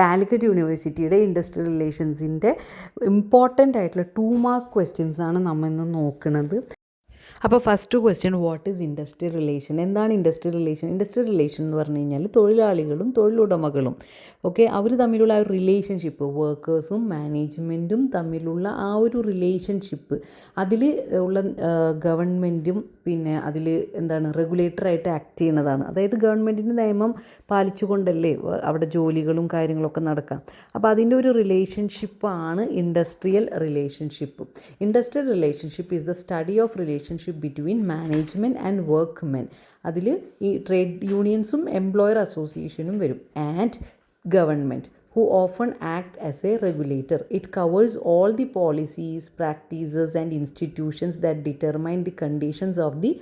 കാലിക്കറ്റ് യൂണിവേഴ്സിറ്റിയുടെ industrial റിലേഷൻസിൻ്റെ important ആയിട്ടുള്ള 2 mark ക്വസ്റ്റ്യൻസാണ് നമ്മൾ ഇന്ന് നോക്കുന്നത്. അപ്പോൾ first question, what is industrial relation? എന്താണ് ഇൻഡസ്ട്രിയൽ റിലേഷൻ? ഇൻഡസ്ട്രിയൽ റിലേഷൻ എന്ന് പറഞ്ഞു കഴിഞ്ഞാൽ തൊഴിലാളികളും തൊഴിലുടമകളും അവർ തമ്മിലുള്ള ആ ഒരു റിലേഷൻഷിപ്പ്, വർക്കേഴ്സും മാനേജ്മെൻറ്റും തമ്മിലുള്ള ആ ഒരു റിലേഷൻഷിപ്പ്, അതിൽ ഉള്ള ഗവൺമെൻറ്റും പിന്നെ അതിൽ റെഗുലേറ്ററായിട്ട് ആക്ട് ചെയ്യുന്നതാണ്. അതായത് ഗവൺമെൻറ്റിൻ്റെ നിയമം പാലിച്ചുകൊണ്ടല്ലേ അവിടെ ജോലികളും കാര്യങ്ങളൊക്കെ നടക്കാം. അപ്പോൾ അതിൻ്റെ ഒരു റിലേഷൻഷിപ്പാണ് industrial relationship. Industrial relationship is the study of relationship between management and workmen. അതിൽ ഈ ട്രേഡ് യൂണിയൻസും എംപ്ലോയർ അസോസിയേഷനും വരും. And government who often act as a regulator. It covers all the policies, practices and institutions that determine the conditions of the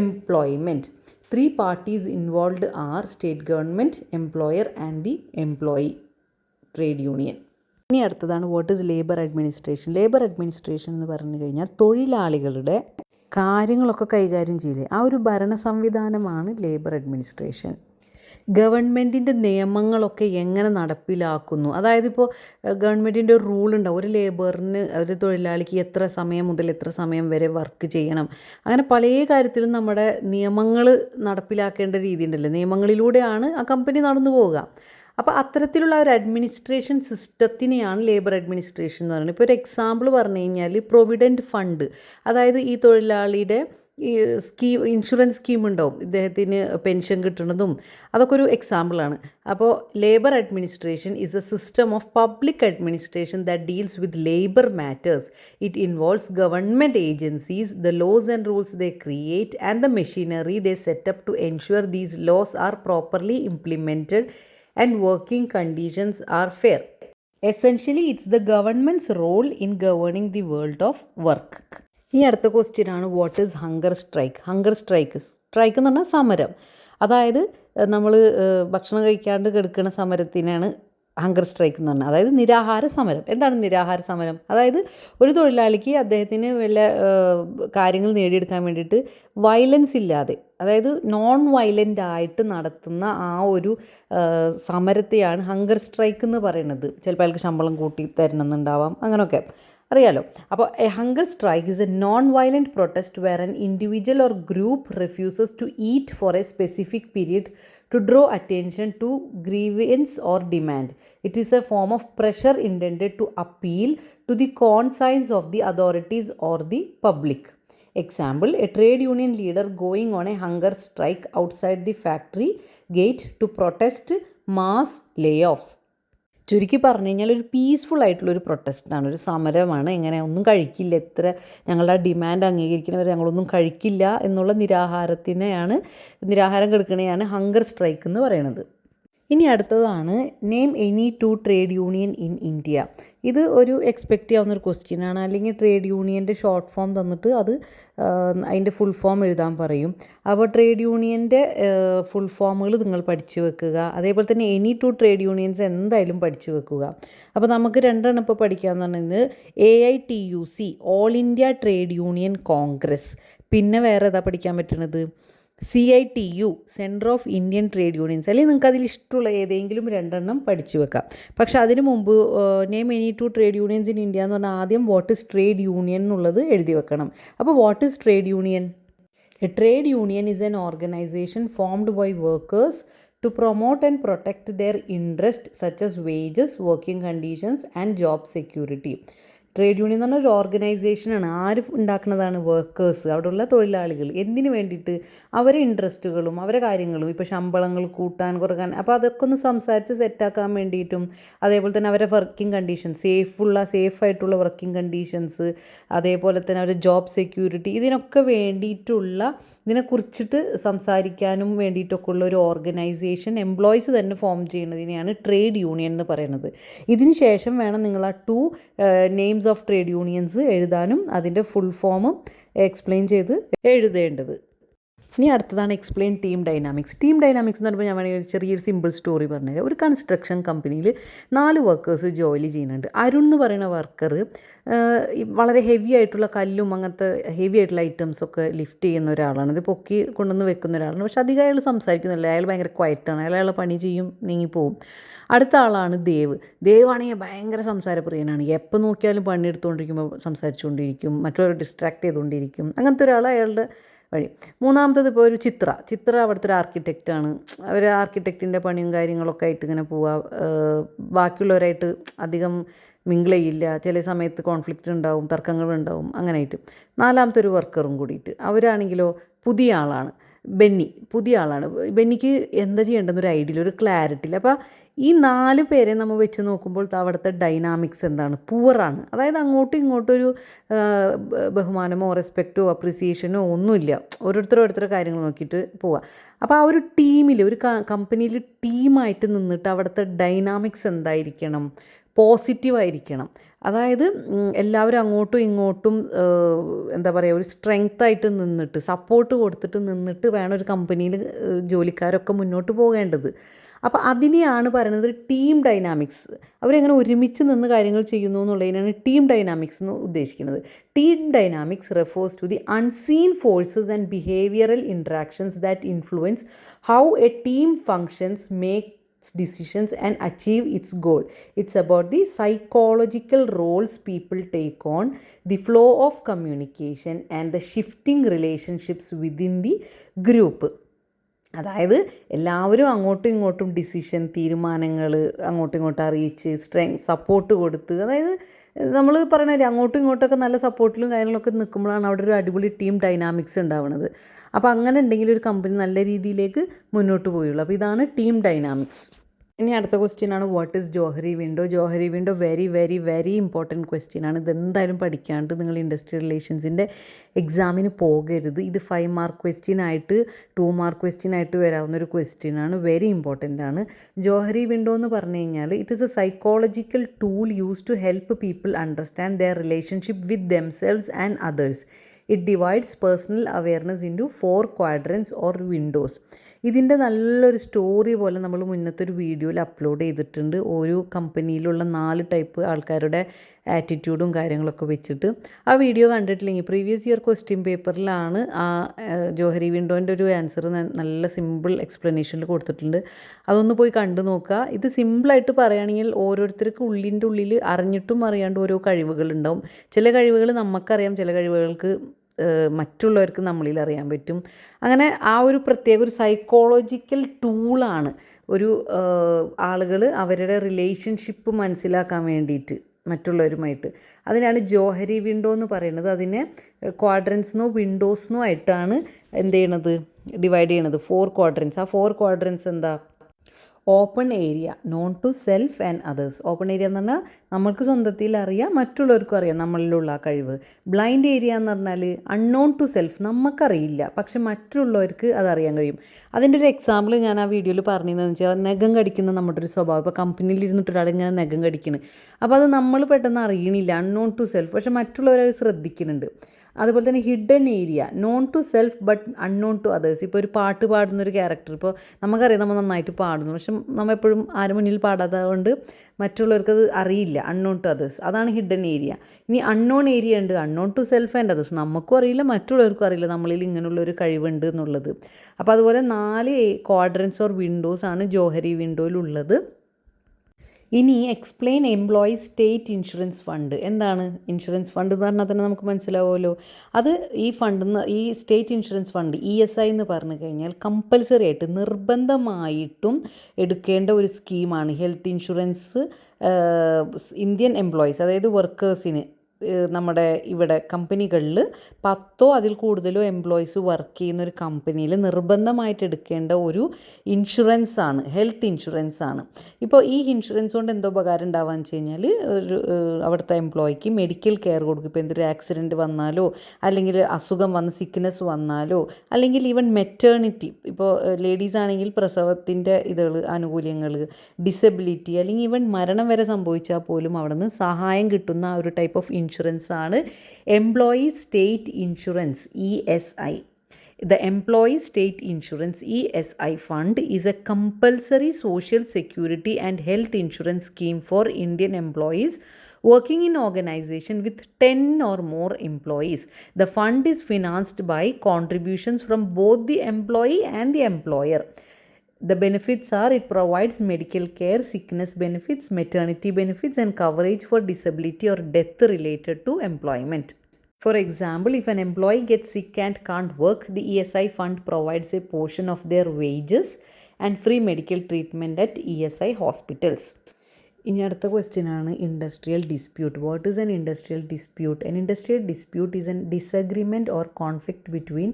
employment. 3 parties involved are state government, employer and the employee trade union. ഇനി അടുത്തതാണ് what is labour administration. Labour administration എന്ന് പറഞ്ഞു കഴിഞ്ഞാൽ തൊഴിലാളികളുടെ കാര്യങ്ങളൊക്കെ കൈകാര്യം ചെയ്യില്ലേ, ആ ഒരു ഭരണ സംവിധാനമാണ് ലേബർ അഡ്മിനിസ്ട്രേഷൻ. ഗവൺമെൻറ്റിൻ്റെ നിയമങ്ങളൊക്കെ എങ്ങനെ നടപ്പിലാക്കുന്നു, അതായത് ഇപ്പോൾ ഗവൺമെൻറ്റിൻ്റെ ഒരു റൂൾ ഉണ്ടാവും, ഒരു ലേബറിന് ഒരു തൊഴിലാളിക്ക് എത്ര സമയം മുതൽ എത്ര സമയം വരെ വർക്ക് ചെയ്യണം, അങ്ങനെ പല കാര്യത്തിലും നമ്മുടെ നിയമങ്ങൾ നടപ്പിലാക്കേണ്ട രീതി ഉണ്ടല്ലോ, നിയമങ്ങളിലൂടെയാണ് ആ കമ്പനി നടന്നു പോവുക. അപ്പോൾ അത്തരത്തിലുള്ള ഒരു അഡ്മിനിസ്ട്രേഷൻ സിസ്റ്റത്തിനെയാണ് ലേബർ അഡ്മിനിസ്ട്രേഷൻ എന്ന് പറയുന്നത്. ഇപ്പോൾ ഒരു എക്സാമ്പിൾ പറഞ്ഞു കഴിഞ്ഞാൽ പ്രൊവിഡൻറ്റ് ഫണ്ട്, അതായത് ഈ തൊഴിലാളിയുടെ ഈ ഇൻഷുറൻസ് സ്കീം ഉണ്ടാവും, ഇദ്ദേഹത്തിന് പെൻഷൻ കിട്ടുന്നതും, അതൊക്കെ ഒരു എക്സാമ്പിളാണ്. അപ്പോൾ labour administration is a system of public administration that deals with labour matters. It involves government agencies, the laws and rules they create and the machinery they set up to ensure these laws are properly implemented and working conditions are fair. Essentially, it's the government's role in governing the world of work. ഈ അടുത്ത question ആണ്, what is hunger strike? Hunger strike എന്ന് പറഞ്ഞാൽ സമരം. അതായത് നമ്മൾ ഭക്ഷണം കഴിക്കാണ്ട് കിടക്കുന്ന സമരത്തിനാണ് ഹങ്കർ സ്ട്രൈക്ക് എന്ന് പറഞ്ഞാൽ, അതായത് നിരാഹാര സമരം. എന്താണ് നിരാഹാര സമരം? അതായത് ഒരു തൊഴിലാളിക്ക് അദ്ദേഹത്തിന് വല്ല കാര്യങ്ങൾ നേടിയെടുക്കാൻ വേണ്ടിയിട്ട് വയലൻസ് ഇല്ലാതെ, അതായത് നോൺ വയലൻ്റ് ആയിട്ട് നടത്തുന്ന ആ ഒരു സമരത്തെയാണ് ഹങ്കർ സ്ട്രൈക്ക് എന്ന് പറയുന്നത്. ചിലപ്പോൾ അയാൾക്ക് ശമ്പളം കൂട്ടി തരണമെന്നുണ്ടാവാം, അങ്ങനെയൊക്കെ അറിയാലോ. അപ്പോൾ a hunger strike is a non violent protest where an individual or group refuses to eat for a specific period to draw attention to grievance or demand. It is a form of pressure intended to appeal to the conscience of the authorities or the public. Example, a trade union leader going on a hunger strike outside the factory gate to protest mass layoffs. ചുരുക്കി പറഞ്ഞു കഴിഞ്ഞാൽ ഒരു peaceful ആയിട്ടുള്ളൊരു പ്രൊട്ടസ്റ്റാണ്, ഒരു സമരമാണ്. എങ്ങനെ ഒന്നും കഴിക്കില്ല, എത്ര ഞങ്ങളുടെ ഡിമാൻഡ് അംഗീകരിക്കുന്നവർ ഞങ്ങളൊന്നും കഴിക്കില്ല എന്നുള്ള നിരാഹാരം കെടുക്കണയാണ് ഹങ്കർ സ്ട്രൈക്ക് എന്ന് പറയുന്നത്. ഇനി അടുത്തതാണ്, name any 2 trade union in India. ഇത് ഒരു എക്സ്പെക്റ്റ് ചെയ്യാവുന്നൊരു ക്വസ്റ്റ്യനാണ്. അല്ലെങ്കിൽ ട്രേഡ് യൂണിയൻ്റെ ഷോർട്ട് ഫോം തന്നിട്ട് അതിൻ്റെ ഫുൾ ഫോം എഴുതാൻ പറയും. അപ്പോൾ ട്രേഡ് യൂണിയൻ്റെ ഫുൾ ഫോമുകൾ നിങ്ങൾ പഠിച്ചു വെക്കുക. അതേപോലെ തന്നെ എനി 2 ട്രേഡ് യൂണിയൻസ് എന്തായാലും പഠിച്ചു വെക്കുക. അപ്പോൾ നമുക്ക് 2 എണ്ണം ഇപ്പോൾ പഠിക്കാമെന്ന് പറയുന്നത് AITUC, all India trade union Congress. പിന്നെ വേറെ ഏതാ പഠിക്കാൻ പറ്റുന്നത്? CITU, centre of Indian trade unions. അല്ലെങ്കിൽ നിങ്ങൾക്ക് അതിൽ ഇഷ്ടമുള്ള ഏതെങ്കിലും 2 എണ്ണം പഠിച്ചു വെക്കാം. പക്ഷേ അതിന് മുമ്പ് name any 2 trade unions in India എന്ന് പറഞ്ഞാൽ ആദ്യം വാട്ട് ഈസ് ട്രേഡ് യൂണിയൻ എന്നുള്ളത് എഴുതി വെക്കണം. അപ്പോൾ what is trade union? A trade union is an organisation formed by workers to promote and protect their interest such as wages, working conditions and job security. Trade union എന്ന് പറഞ്ഞാൽ ഒരു ഓർഗനൈസേഷനാണ്. ആര് ഉണ്ടാക്കുന്നതാണ്? Workers, അവിടെയുള്ള തൊഴിലാളികൾ. എന്തിനു വേണ്ടിയിട്ട്? അവരെ ഇൻട്രസ്റ്റുകളും അവരെ കാര്യങ്ങളും, ഇപ്പോൾ ശമ്പളങ്ങൾ കൂട്ടാൻ കുറക്കാൻ, അപ്പോൾ അതൊക്കെ ഒന്ന് സംസാരിച്ച് സെറ്റാക്കാൻ വേണ്ടിയിട്ടും, അതേപോലെ തന്നെ അവരെ വർക്കിംഗ് കണ്ടീഷൻസ്, സേഫായിട്ടുള്ള വർക്കിംഗ് കണ്ടീഷൻസ്, അതേപോലെ തന്നെ അവരുടെ ജോബ് സെക്യൂരിറ്റി, ഇതിനൊക്കെ വേണ്ടിയിട്ടുള്ള, ഇതിനെക്കുറിച്ചിട്ട് സംസാരിക്കാനും വേണ്ടിയിട്ടൊക്കെ ഉള്ള ഒരു ഓർഗനൈസേഷൻ എംപ്ലോയീസ് തന്നെ ഫോം ചെയ്യുന്നതിനെയാണ് ട്രേഡ് യൂണിയൻ എന്ന് പറയുന്നത്. ഇതിന് ശേഷം വേണം നിങ്ങൾ ആ 2 നെയിംസ് ഓഫ് ട്രേഡ് യൂണിയൻസ് എഴുതാനും അതിൻ്റെ ഫുൾ ഫോമും എക്സ്പ്ലെയിൻ ചെയ്ത് എഴുതേണ്ടത്. ഇനി അടുത്തതാണ് explain team dynamics. Team dynamics എന്ന് പറയുമ്പോൾ ഞാൻ വേണമെങ്കിൽ ഒരു ചെറിയൊരു സിമ്പിൾ സ്റ്റോറി പറഞ്ഞുതരാം. ഒരു കൺസ്ട്രക്ഷൻ കമ്പനിയിൽ 4 വർക്കേഴ്സ് ജോലി ചെയ്യുന്നുണ്ട്. അരുൺ എന്ന് പറയുന്ന വർക്കർ വളരെ ഹെവി ആയിട്ടുള്ള കല്ലും അങ്ങനത്തെ ഹെവി ആയിട്ടുള്ള ഐറ്റംസൊക്കെ ലിഫ്റ്റ് ചെയ്യുന്ന ഒരാളാണ്. ഇത് പൊക്കി കൊണ്ടുവന്ന് വെക്കുന്ന ഒരാളാണ്. പക്ഷെ അധികം അയാൾ സംസാരിക്കുന്നില്ല. അയാൾ ഭയങ്കര ക്വയറ്റാണ്. അയാളെ പണി ചെയ്യും, നീങ്ങിപ്പോവും. അടുത്ത ആളാണ് ദേവാണെങ്കിൽ ഭയങ്കര സംസാരപ്രിയനാണ്. എപ്പോൾ നോക്കിയാലും പണിയെടുത്തുകൊണ്ടിരിക്കുമ്പോൾ സംസാരിച്ചുകൊണ്ടിരിക്കും, മറ്റുള്ളവർ ഡിസ്ട്രാക്ട് ചെയ്തുകൊണ്ടിരിക്കും. അങ്ങനത്തെ ഒരാൾ അയാളുടെ വഴി. മൂന്നാമത്തത് ഇപ്പോൾ ഒരു ചിത്ര അവിടുത്തെ ഒരു ആർക്കിടെക്റ്റാണ്. അവർ ആർക്കിടെക്റ്റിൻ്റെ പണിയും കാര്യങ്ങളൊക്കെ ആയിട്ട് ഇങ്ങനെ പോവുക. ബാക്കിയുള്ളവരായിട്ട് അധികം മിങ്കിൾ ചെയ്യില്ല. ചില സമയത്ത് കോൺഫ്ലിക്റ്റ് ഉണ്ടാവും, തർക്കങ്ങളുണ്ടാവും, അങ്ങനെയായിട്ട്. നാലാമത്തെ ഒരു വർക്കറും കൂടിയിട്ട്. അവരാണെങ്കിലോ പുതിയ ആളാണ്, പുതിയ ആളാണ്. ബെന്നിക്ക് എന്താ ചെയ്യേണ്ടതെന്നൊരു ഐഡിയ, ഒരു ക്ലാരിറ്റി ഇല്ല. അപ്പോൾ ഈ 4 പേരെ നമ്മൾ വെച്ച് നോക്കുമ്പോൾ അവിടുത്തെ ഡൈനാമിക്സ് എന്താണ്? പുവറാണ്. അതായത് അങ്ങോട്ടും ഇങ്ങോട്ടൊരു ബഹുമാനമോ റെസ്പെക്റ്റോ അപ്രിസിയേഷനോ ഒന്നുമില്ല. ഓരോരുത്തരുടെ കാര്യങ്ങൾ നോക്കിയിട്ട് പോവുക. അപ്പോൾ ആ ഒരു ടീമിൽ, ഒരു കമ്പനിയിൽ ടീമായിട്ട് നിന്നിട്ട് അവിടുത്തെ ഡൈനാമിക്സ് എന്തായിരിക്കണം? പോസിറ്റീവായിരിക്കണം. അതായത് എല്ലാവരും അങ്ങോട്ടും ഇങ്ങോട്ടും എന്താ പറയുക, ഒരു സ്ട്രെങ്ത്തായിട്ട് നിന്നിട്ട്, സപ്പോർട്ട് കൊടുത്തിട്ട് നിന്നിട്ട് വേണം ഒരു കമ്പനിയിൽ ജോലിക്കാരൊക്കെ മുന്നോട്ട് പോകേണ്ടത്. അപ്പോൾ അതിനെയാണ് പറയുന്നത് ടീം ഡൈനാമിക്സ്. അവരെങ്ങനെ ഒരുമിച്ച് നിന്ന് കാര്യങ്ങൾ ചെയ്യുന്നു എന്നുള്ളതിനാണ് ടീം ഡൈനാമിക്സ് എന്ന് ഉദ്ദേശിക്കുന്നത്. Team dynamics refers to the unseen forces and behavioural interactions that influence how a team functions, make decisions and achieve its goal. It's about the psychological roles people take on, the flow of communication and the shifting relationships within the group. അതായത് എല്ലാവരും അങ്ങോട്ടും ഇങ്ങോട്ടും തീരുമാനങ്ങൾ അങ്ങോട്ടും ഇങ്ങോട്ടും അറിയിച്ച് support കൊടുത്ത്, അതായത് നമ്മൾ പറയുന്നത് അങ്ങോട്ടും ഇങ്ങോട്ടൊക്കെ നല്ല സപ്പോർട്ടിലും കാര്യങ്ങളൊക്കെ നിൽക്കുമ്പോഴാണ് അവിടെ ഒരു അടിപൊളി ടീം ഡൈനാമിക്സ് ഉണ്ടാവുന്നത്. അപ്പോൾ അങ്ങനെ ഉണ്ടെങ്കിൽ ഒരു കമ്പനി നല്ല രീതിയിലേക്ക് മുന്നോട്ട് പോയുള്ളൂ. അപ്പോൾ ഇതാണ് ടീം ഡൈനാമിക്സ്. ഇനി അടുത്ത ക്വസ്റ്റ്യനാണ് what is Johari window. Johari window very very very important ക്വസ്റ്റ്യനാണ്. ഇതെന്തായാലും പഠിക്കാണ്ട് നിങ്ങൾ ഇൻഡസ്ട്രിയൽ റിലേഷൻസിൻ്റെ എക്സാമിന് പോകരുത്. ഇത് 5 മാർക്ക് ക്വസ്റ്റ്യനായിട്ട് 2 മാർക്ക് ക്വസ്റ്റ്യനായിട്ട് വരാവുന്നൊരു ക്വസ്റ്റ്യനാണ്. വെരി ഇമ്പോർട്ടൻ്റ് ആണ്. ജോഹരി വിൻഡോ എന്ന് പറഞ്ഞു കഴിഞ്ഞാൽ it is a psychological tool use to help people understand their relationship with themselves and others. It divides personal awareness into 4 quadrants or windows. ഇതിൻ്റെ നല്ലൊരു സ്റ്റോറി പോലെ നമ്മൾ മുന്നത്തെ ഒരു വീഡിയോയിൽ അപ്ലോഡ് ചെയ്തിട്ടുണ്ട്. ഓരോ കമ്പനിയിലുള്ള 4 ടൈപ്പ് ആൾക്കാരുടെ ആറ്റിറ്റ്യൂഡും കാര്യങ്ങളൊക്കെ വെച്ചിട്ട്. ആ വീഡിയോ കണ്ടിട്ടില്ലെങ്കിൽ പ്രീവിയസ് ഇയർ ക്വസ്റ്റ്യൻ പേപ്പറിലാണ് ആ ജോഹരി വിൻഡോൻ്റെ ഒരു ആൻസർ നല്ല സിമ്പിൾ എക്സ്പ്ലനേഷനിൽ കൊടുത്തിട്ടുണ്ട്. അതൊന്ന് പോയി കണ്ടു നോക്കുക. ഇത് സിമ്പിളായിട്ട് പറയുകയാണെങ്കിൽ ഓരോരുത്തർക്ക് ഉള്ളിൻ്റെ ഉള്ളിൽ അറിഞ്ഞിട്ടും അറിയാണ്ട് ഓരോ കഴിവുകളുണ്ടാവും. ചില കഴിവുകൾ നമുക്കറിയാം, ചില കഴിവുകൾക്ക് മറ്റുള്ളവർക്ക് നമ്മളിൽ അറിയാൻ പറ്റും. അങ്ങനെ ആ ഒരു പ്രത്യേക ഒരു സൈക്കോളജിക്കൽ ടൂളാണ് ഒരു ആളുകൾ അവരുടെ റിലേഷൻഷിപ്പ് മനസ്സിലാക്കാൻ വേണ്ടിയിട്ട് മറ്റുള്ളവരുമായിട്ട്. അതിനാണ് ജോഹരി വിൻഡോ എന്ന് പറയുന്നത്. അതിനെ ക്വാഡ്രൻസിനോ വിൻഡോസിനോ ആയിട്ടാണ് എന്ത് ചെയ്യണത്, ഡിവൈഡ് ചെയ്യണത്. 4 ക്വാഡ്രൻസ്. ആ 4 ക്വാഡ്രൻസ് എന്താ? Open area, known to self and others. Open area എന്ന് പറഞ്ഞാൽ നമ്മൾക്ക് സ്വന്തത്തിൽ അറിയാം, മറ്റുള്ളവർക്കും അറിയാം നമ്മളിലുള്ള ആ കഴിവ്. ബ്ലൈൻഡ് ഏരിയ എന്ന് പറഞ്ഞാൽ അൺനോൺ ടു സെൽഫ്, നമുക്കറിയില്ല പക്ഷെ മറ്റുള്ളവർക്ക് അതറിയാൻ കഴിയും. അതിൻ്റെ ഒരു എക്സാമ്പിൾ ഞാൻ ആ വീഡിയോയിൽ പറഞ്ഞതെന്ന് വെച്ചാൽ നഖം കടിക്കുന്ന നമ്മുടെ ഒരു സ്വഭാവം. ഇപ്പോൾ കമ്പനിയിൽ ഇരുന്നിട്ട് ഒരാളിങ്ങനെ നഖം കടിക്കുന്നു, അപ്പോൾ അത് നമ്മൾ പെട്ടെന്ന് അറിയണില്ല, അൺനോൺ ടു സെൽഫ്, പക്ഷെ മറ്റുള്ളവരത് ശ്രദ്ധിക്കുന്നുണ്ട്. അതുപോലെ തന്നെ hidden area, known to self but unknown to others. ഇപ്പോൾ ഒരു പാട്ട് പാടുന്നൊരു ക്യാരക്ടർ, ഇപ്പോൾ നമുക്കറിയാം നമ്മൾ നന്നായിട്ട് പാടുന്നു, പക്ഷെ നമ്മൾ എപ്പോഴും ആരും മുന്നിൽ പാടാത്തത് കൊണ്ട് മറ്റുള്ളവർക്കത് അറിയില്ല, അൺനോൺ ടു അതേഴ്സ്. അതാണ് ഹിഡൻ ഏരിയ. ഇനി അൺനോൺ ഏരിയ ഉണ്ട്, unknown to self and others. നമുക്കും അറിയില്ല, മറ്റുള്ളവർക്കും അറിയില്ല നമ്മളിൽ ഇങ്ങനെയുള്ളൊരു കഴിവുണ്ട് എന്നുള്ളത്. അപ്പോൾ അതുപോലെ 4 ക്വാഡ്രൻസ് ഓർ വിൻഡോസ് ആണ് ജോഹരി വിൻഡോയിലുള്ളത്. ഇനി explain employee state insurance fund. എന്താണ് ഇൻഷുറൻസ് ഫണ്ട് എന്ന് പറഞ്ഞാൽ തന്നെ നമുക്ക് മനസ്സിലാവുമല്ലോ. അത് ഈ സ്റ്റേറ്റ് ഇൻഷുറൻസ് ഫണ്ട് ESI എന്ന് പറഞ്ഞു കഴിഞ്ഞാൽ കമ്പൽസറി ആയിട്ട് നിർബന്ധമായിട്ടും എടുക്കേണ്ട ഒരു സ്കീമാണ്. ഹെൽത്ത് ഇൻഷുറൻസ് ഇന്ത്യൻ എംപ്ലോയീസ്, അതായത് വർക്കേഴ്സിന് നമ്മുടെ ഇവിടെ കമ്പനികളിൽ 10 അതിൽ കൂടുതലോ എംപ്ലോയീസ് വർക്ക് ചെയ്യുന്ന ഒരു കമ്പനിയിൽ നിർബന്ധമായിട്ട് എടുക്കേണ്ട ഒരു ഇൻഷുറൻസാണ്, ഹെൽത്ത് ഇൻഷുറൻസാണ്. ഇപ്പോൾ ഈ ഇൻഷുറൻസ് കൊണ്ട് എന്തോ ഉപകാരം ഉണ്ടാവുകയെന്ന് വെച്ച് കഴിഞ്ഞാൽ ഒരു അവിടുത്തെ എംപ്ലോയിക്ക് മെഡിക്കൽ കെയർ കൊടുക്കും. ഇപ്പോൾ എന്തൊരു ആക്സിഡൻറ്റ് വന്നാലോ, അല്ലെങ്കിൽ അസുഖം വന്ന് സിക്നെസ് വന്നാലോ, അല്ലെങ്കിൽ ഈവൻ മെറ്റേണിറ്റി, ഇപ്പോൾ ലേഡീസ് ആണെങ്കിൽ പ്രസവത്തിൻ്റെ ആനുകൂല്യങ്ങൾ, ഡിസബിലിറ്റി, അല്ലെങ്കിൽ ഈവൻ മരണം വരെ സംഭവിച്ചാൽ പോലും അവിടെ നിന്ന് സഹായം കിട്ടുന്ന ഒരു ടൈപ്പ് ഓഫ് ഇൻഷുറൻസ് ആണ് employee state insurance ESI. The Employee State Insurance ESI Fund is a compulsory social security and health insurance scheme for Indian employees working in organization with 10 or more employees. The fund is financed by contributions from both the employee and the employer. The benefits are it provides medical care, sickness benefits, maternity benefits, and coverage for disability or death related to employment. For example, if an employee gets sick and can't work, the ESI fund provides a portion of their wages and free medical treatment at ESI hospitals. ഇനി അടുത്ത question ആണ് industrial dispute. What is N industrial dispute? N industrial dispute is N disagreement or conflict between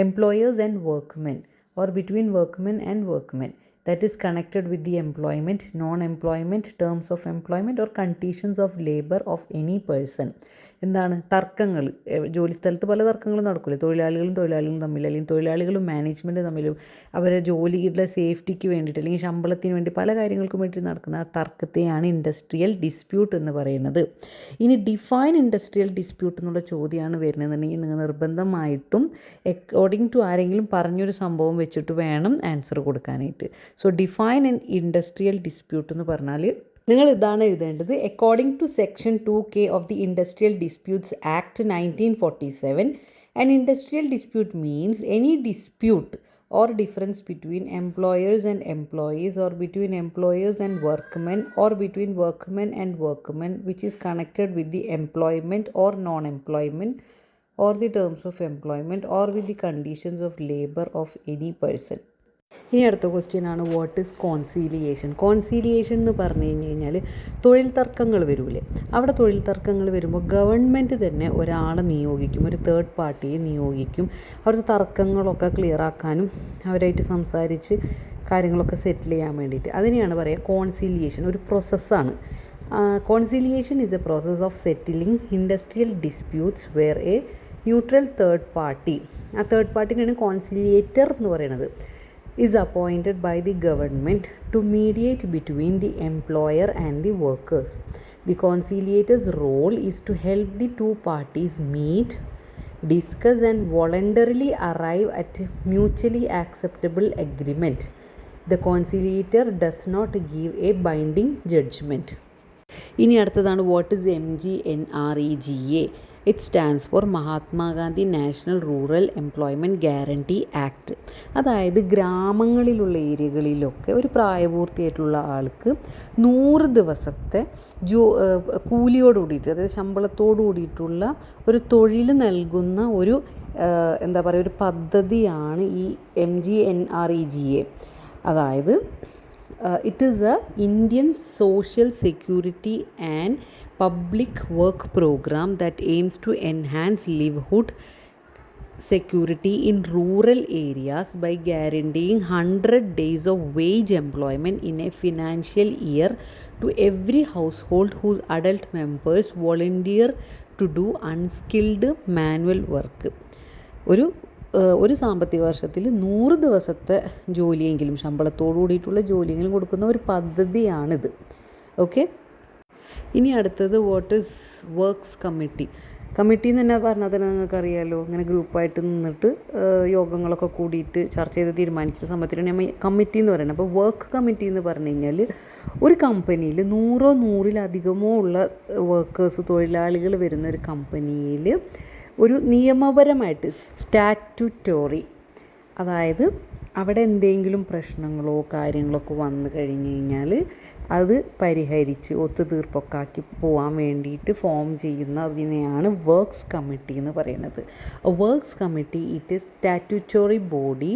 employers and workmen or between workmen and workmen that is connected with the employment, non-employment, terms of employment or conditions of labor of any person. എന്താണ് തർക്കങ്ങൾ? ജോലി സ്ഥലത്ത് പല തർക്കങ്ങളും നടക്കില്ലേ, തൊഴിലാളികളും തമ്മിൽ, അല്ലെങ്കിൽ തൊഴിലാളികളും മാനേജ്മെൻറ്റ് തമ്മിലും അവരെ ജോലിയുടെ സേഫ്റ്റിക്ക് വേണ്ടിയിട്ട് അല്ലെങ്കിൽ ശമ്പളത്തിന് വേണ്ടി പല കാര്യങ്ങൾക്കും വേണ്ടി നടക്കുന്ന ആ തർക്കത്തെയാണ് ഇൻഡസ്ട്രിയൽ ഡിസ്പ്യൂട്ട് എന്ന് പറയുന്നത്. ഇനി ഡിഫൈൻ ഇൻഡസ്ട്രിയൽ ഡിസ്പ്യൂട്ട് എന്നുള്ള ചോദ്യമാണ് വരുന്നതെന്നുണ്ടെങ്കിൽ നിങ്ങൾ നിർബന്ധമായിട്ടും അക്കോർഡിംഗ് ടു ആരെങ്കിലും പറഞ്ഞൊരു സംഭവം വെച്ചിട്ട് വേണം ആൻസർ കൊടുക്കാനായിട്ട്. So define an industrial dispute എന്ന് പറഞ്ഞാൽ നിങ്ങൾ ഇതാണ് എഴുതേണ്ടത്. According to section 2K of the industrial disputes act 1947, an industrial dispute means any dispute or difference between employers and employees or between employers and workmen or between workmen and workmen which is connected with the employment or non-employment or the terms of employment or with the conditions of labor of any person. ഇനി അടുത്ത question ആണ് what is കോൺസീലിയേഷൻ. കോൺസീലിയേഷൻ എന്ന് പറഞ്ഞു കഴിഞ്ഞാൽ തൊഴിൽ തർക്കങ്ങൾ വരൂലേ, അവിടെ തൊഴിൽ തർക്കങ്ങൾ വരുമ്പോൾ ഗവൺമെൻറ് തന്നെ ഒരാളെ നിയോഗിക്കും, ഒരു തേർഡ് പാർട്ടിയെ നിയോഗിക്കും, അവിടുത്തെ തർക്കങ്ങളൊക്കെ ക്ലിയർ ആക്കാനും അവരായിട്ട് സംസാരിച്ച് കാര്യങ്ങളൊക്കെ സെറ്റിൽ ചെയ്യാൻ വേണ്ടിയിട്ട്. അതിനെയാണ് പറയുക കോൺസീലിയേഷൻ. ഒരു പ്രോസസ്സാണ്. Conciliation is a process of settling industrial disputes where a neutral third party, ആ തേർഡ് പാർട്ടിനാണ് കോൺസിലിയേറ്റർ എന്ന് പറയുന്നത്, is appointed by the government to mediate between the employer and the workers. The conciliator's role is to help the two parties meet, discuss and voluntarily arrive at mutually acceptable agreement. The conciliator does not give a binding judgment. ഇനി അടുത്തതാണ് what is MGNREGA. It stands for Mahatma Gandhi national rural employment guarantee act. അതായത് ഗ്രാമങ്ങളിലുള്ള ഏരിയകളിലൊക്കെ ഒരു പ്രായപൂർത്തിയായിട്ടുള്ള ആൾക്ക് 100 ദിവസത്തെ കൂലിയോട് കൂടിയിട്ട്, അതായത് ശമ്പളത്തോടു കൂടിയിട്ടുള്ള ഒരു തൊഴിൽ നൽകുന്ന ഒരു എന്താ പറയുക ഒരു പദ്ധതിയാണ് ഈ MGNREGA. അതായത് it is a Indian social security and public work program that aims to enhance livelihood security in rural areas by guaranteeing 100 days of wage employment in a financial year to every household whose adult members volunteer to do unskilled manual work. ഒരു സാമ്പത്തിക വർഷത്തിൽ 100 ദിവസത്തെ ജോലിയെങ്കിലും ശമ്പളത്തോടു കൂടിയിട്ടുള്ള ജോലിയെങ്കിലും കൊടുക്കുന്ന ഒരു പദ്ധതിയാണിത്. Okay. ഇനി അടുത്തത് what is works committee. Committee എന്ന് തന്നെ പറഞ്ഞാൽ തന്നെ നിങ്ങൾക്കറിയാമല്ലോ, ഇങ്ങനെ ഗ്രൂപ്പായിട്ട് നിന്നിട്ട് യോഗങ്ങളൊക്കെ കൂടിയിട്ട് ചർച്ച ചെയ്ത് തീരുമാനിക്കുന്ന സമയത്തിനാണ് നമ്മൾ കമ്മിറ്റി എന്ന് പറയുന്നത്. അപ്പോൾ വർക്ക് കമ്മിറ്റി എന്ന് പറഞ്ഞു കഴിഞ്ഞാൽ ഒരു കമ്പനിയിൽ 100-100-ലധികമോ ഉള്ള വർക്കേഴ്സ് തൊഴിലാളികൾ വരുന്ന ഒരു കമ്പനിയിൽ ഒരു നിയമപരമായിട്ട് സ്റ്റാറ്റ്യൂട്ടറി, അതായത് അവിടെ എന്തെങ്കിലും പ്രശ്നങ്ങളോ കാര്യങ്ങളൊക്കെ വന്നു കഴിഞ്ഞ് കഴിഞ്ഞാൽ അത് പരിഹരിച്ച് ഒത്തുതീർപ്പൊക്കെ ആക്കി പോകാൻ വേണ്ടിയിട്ട് ഫോം ചെയ്യുന്നതിനെയാണ് വർക്ക്സ് കമ്മിറ്റി എന്ന് പറയുന്നത്. Works committee it is statutory body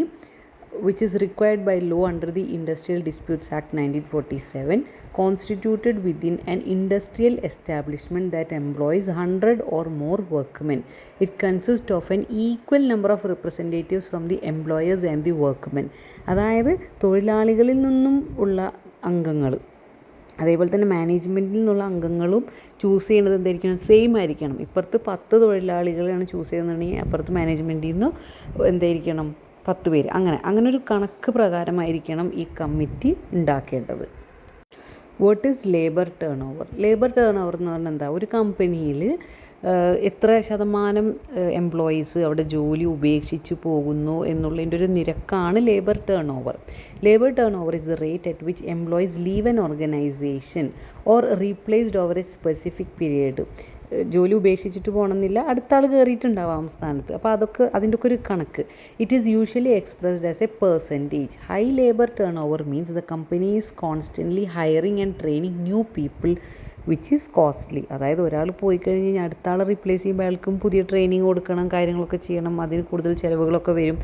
which is required by law under the Industrial Disputes Act 1947, constituted within an industrial establishment that employs 100 or more workmen. It consists of an equal number of representatives from the employers and the workmen. അതായത് തൊഴിലാളികളിൽ നിന്നും ഉള്ള അംഗങ്ങൾ, അതേപോലെ തന്നെ മാനേജ്മെൻറ്റിൽ നിന്നുള്ള അംഗങ്ങളും choose ചെയ്യുന്നത് എന്തായിരിക്കണം, സെയിം ആയിരിക്കണം. ഇപ്പുറത്ത് 10 തൊഴിലാളികളാണ് ചൂസ് ചെയ്യുന്നുണ്ടെങ്കിൽ അപ്പുറത്ത് മാനേജ്മെൻറ്റിൽ നിന്ന് എന്തായിരിക്കണം 10 പേര്. അങ്ങനെ ഒരു കണക്ക് പ്രകാരമായിരിക്കണം ഈ കമ്മിറ്റി ഉണ്ടാക്കേണ്ടത്. What is labour turnover. Labour turn over എന്ന് പറഞ്ഞാൽ എന്താ, ഒരു കമ്പനിയിൽ എത്ര ശതമാനം എംപ്ലോയീസ് അവിടെ ജോലി ഉപേക്ഷിച്ച് പോകുന്നു എന്നുള്ളതിൻ്റെ ഒരു നിരക്കാണ് labour turnover. Labour turnover is the rate at which employees leave N organisation or replaced over A specific period. ജോലി ഉപേക്ഷിച്ചിട്ട് പോകണമെന്നില്ല, അടുത്ത ആൾ കയറിയിട്ടുണ്ടാവാം സ്ഥാനത്ത്. അപ്പോൾ അതൊക്കെ അതിൻ്റെ ഒക്കെ ഒരു കണക്ക്. It is usually expressed as a percentage. High labour turn over means the company is constantly hiring and training new people which is costly. അതായത് ഒരാൾ പോയി കഴിഞ്ഞ് കഴിഞ്ഞാൽ അടുത്ത ആളെ റീപ്ലേസ് ചെയ്യുമ്പോൾ അയാൾക്കും പുതിയ ട്രെയിനിങ് കൊടുക്കണം, കാര്യങ്ങളൊക്കെ ചെയ്യണം, അതിന് കൂടുതൽ ചിലവുകളൊക്കെ വരും.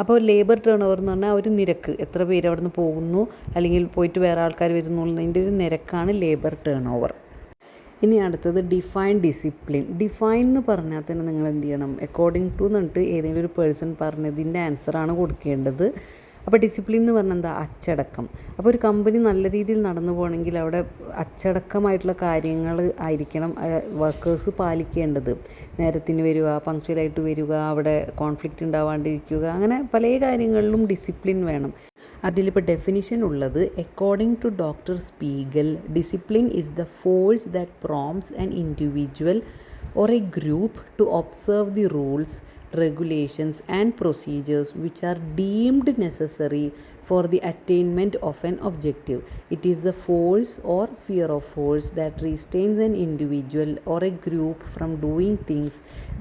അപ്പോൾ ലേബർ ടേൺ ഓവർ എന്ന് പറഞ്ഞാൽ ഒരു നിരക്ക്, എത്ര പേര് അവിടെ നിന്ന് പോകുന്നു അല്ലെങ്കിൽ പോയിട്ട് വേറെ ആൾക്കാർ വരുന്നുള്ളതിൻ്റെ ഒരു നിരക്കാണ് ലേബർ ടേൺ ഓവർ. ഇനി അടുത്തത് ഡിഫൈൻ ഡിസിപ്ലിൻ. ഡിഫൈൻ എന്ന് പറഞ്ഞാൽ തന്നെ നിങ്ങൾ എന്ത് ചെയ്യണം, അക്കോർഡിംഗ് ടു എന്നിട്ട് ഏതെങ്കിലും ഒരു പേഴ്സൺ പറഞ്ഞതിൻ്റെ ആൻസറാണ് കൊടുക്കേണ്ടത്. അപ്പോൾ ഡിസിപ്ലിൻ എന്ന് പറഞ്ഞാൽ എന്താ, അച്ചടക്കം. അപ്പോൾ ഒരു കമ്പനി നല്ല രീതിയിൽ നടന്നു പോകണമെങ്കിൽ അവിടെ അച്ചടക്കമായിട്ടുള്ള കാര്യങ്ങൾ ആയിരിക്കണം വർക്കേഴ്സ് പാലിക്കേണ്ടത്. നേരത്തിന് വരിക, പങ്ക്ച്വലായിട്ട് വരിക, അവിടെ കോൺഫ്ലിക്റ്റ് ഉണ്ടാവാണ്ടിരിക്കുക, അങ്ങനെ പല കാര്യങ്ങളിലും ഡിസിപ്ലിൻ വേണം. അതിലിപ്പോൾ ഡെഫിനിഷൻ ഉള്ളത്, according to doctor Spiegel, discipline is the force that prompts an individual or a group to observe the rules, regulations and procedures which are deemed necessary for the attainment of an objective. It is the force or fear of force that restrains an individual or a group from doing things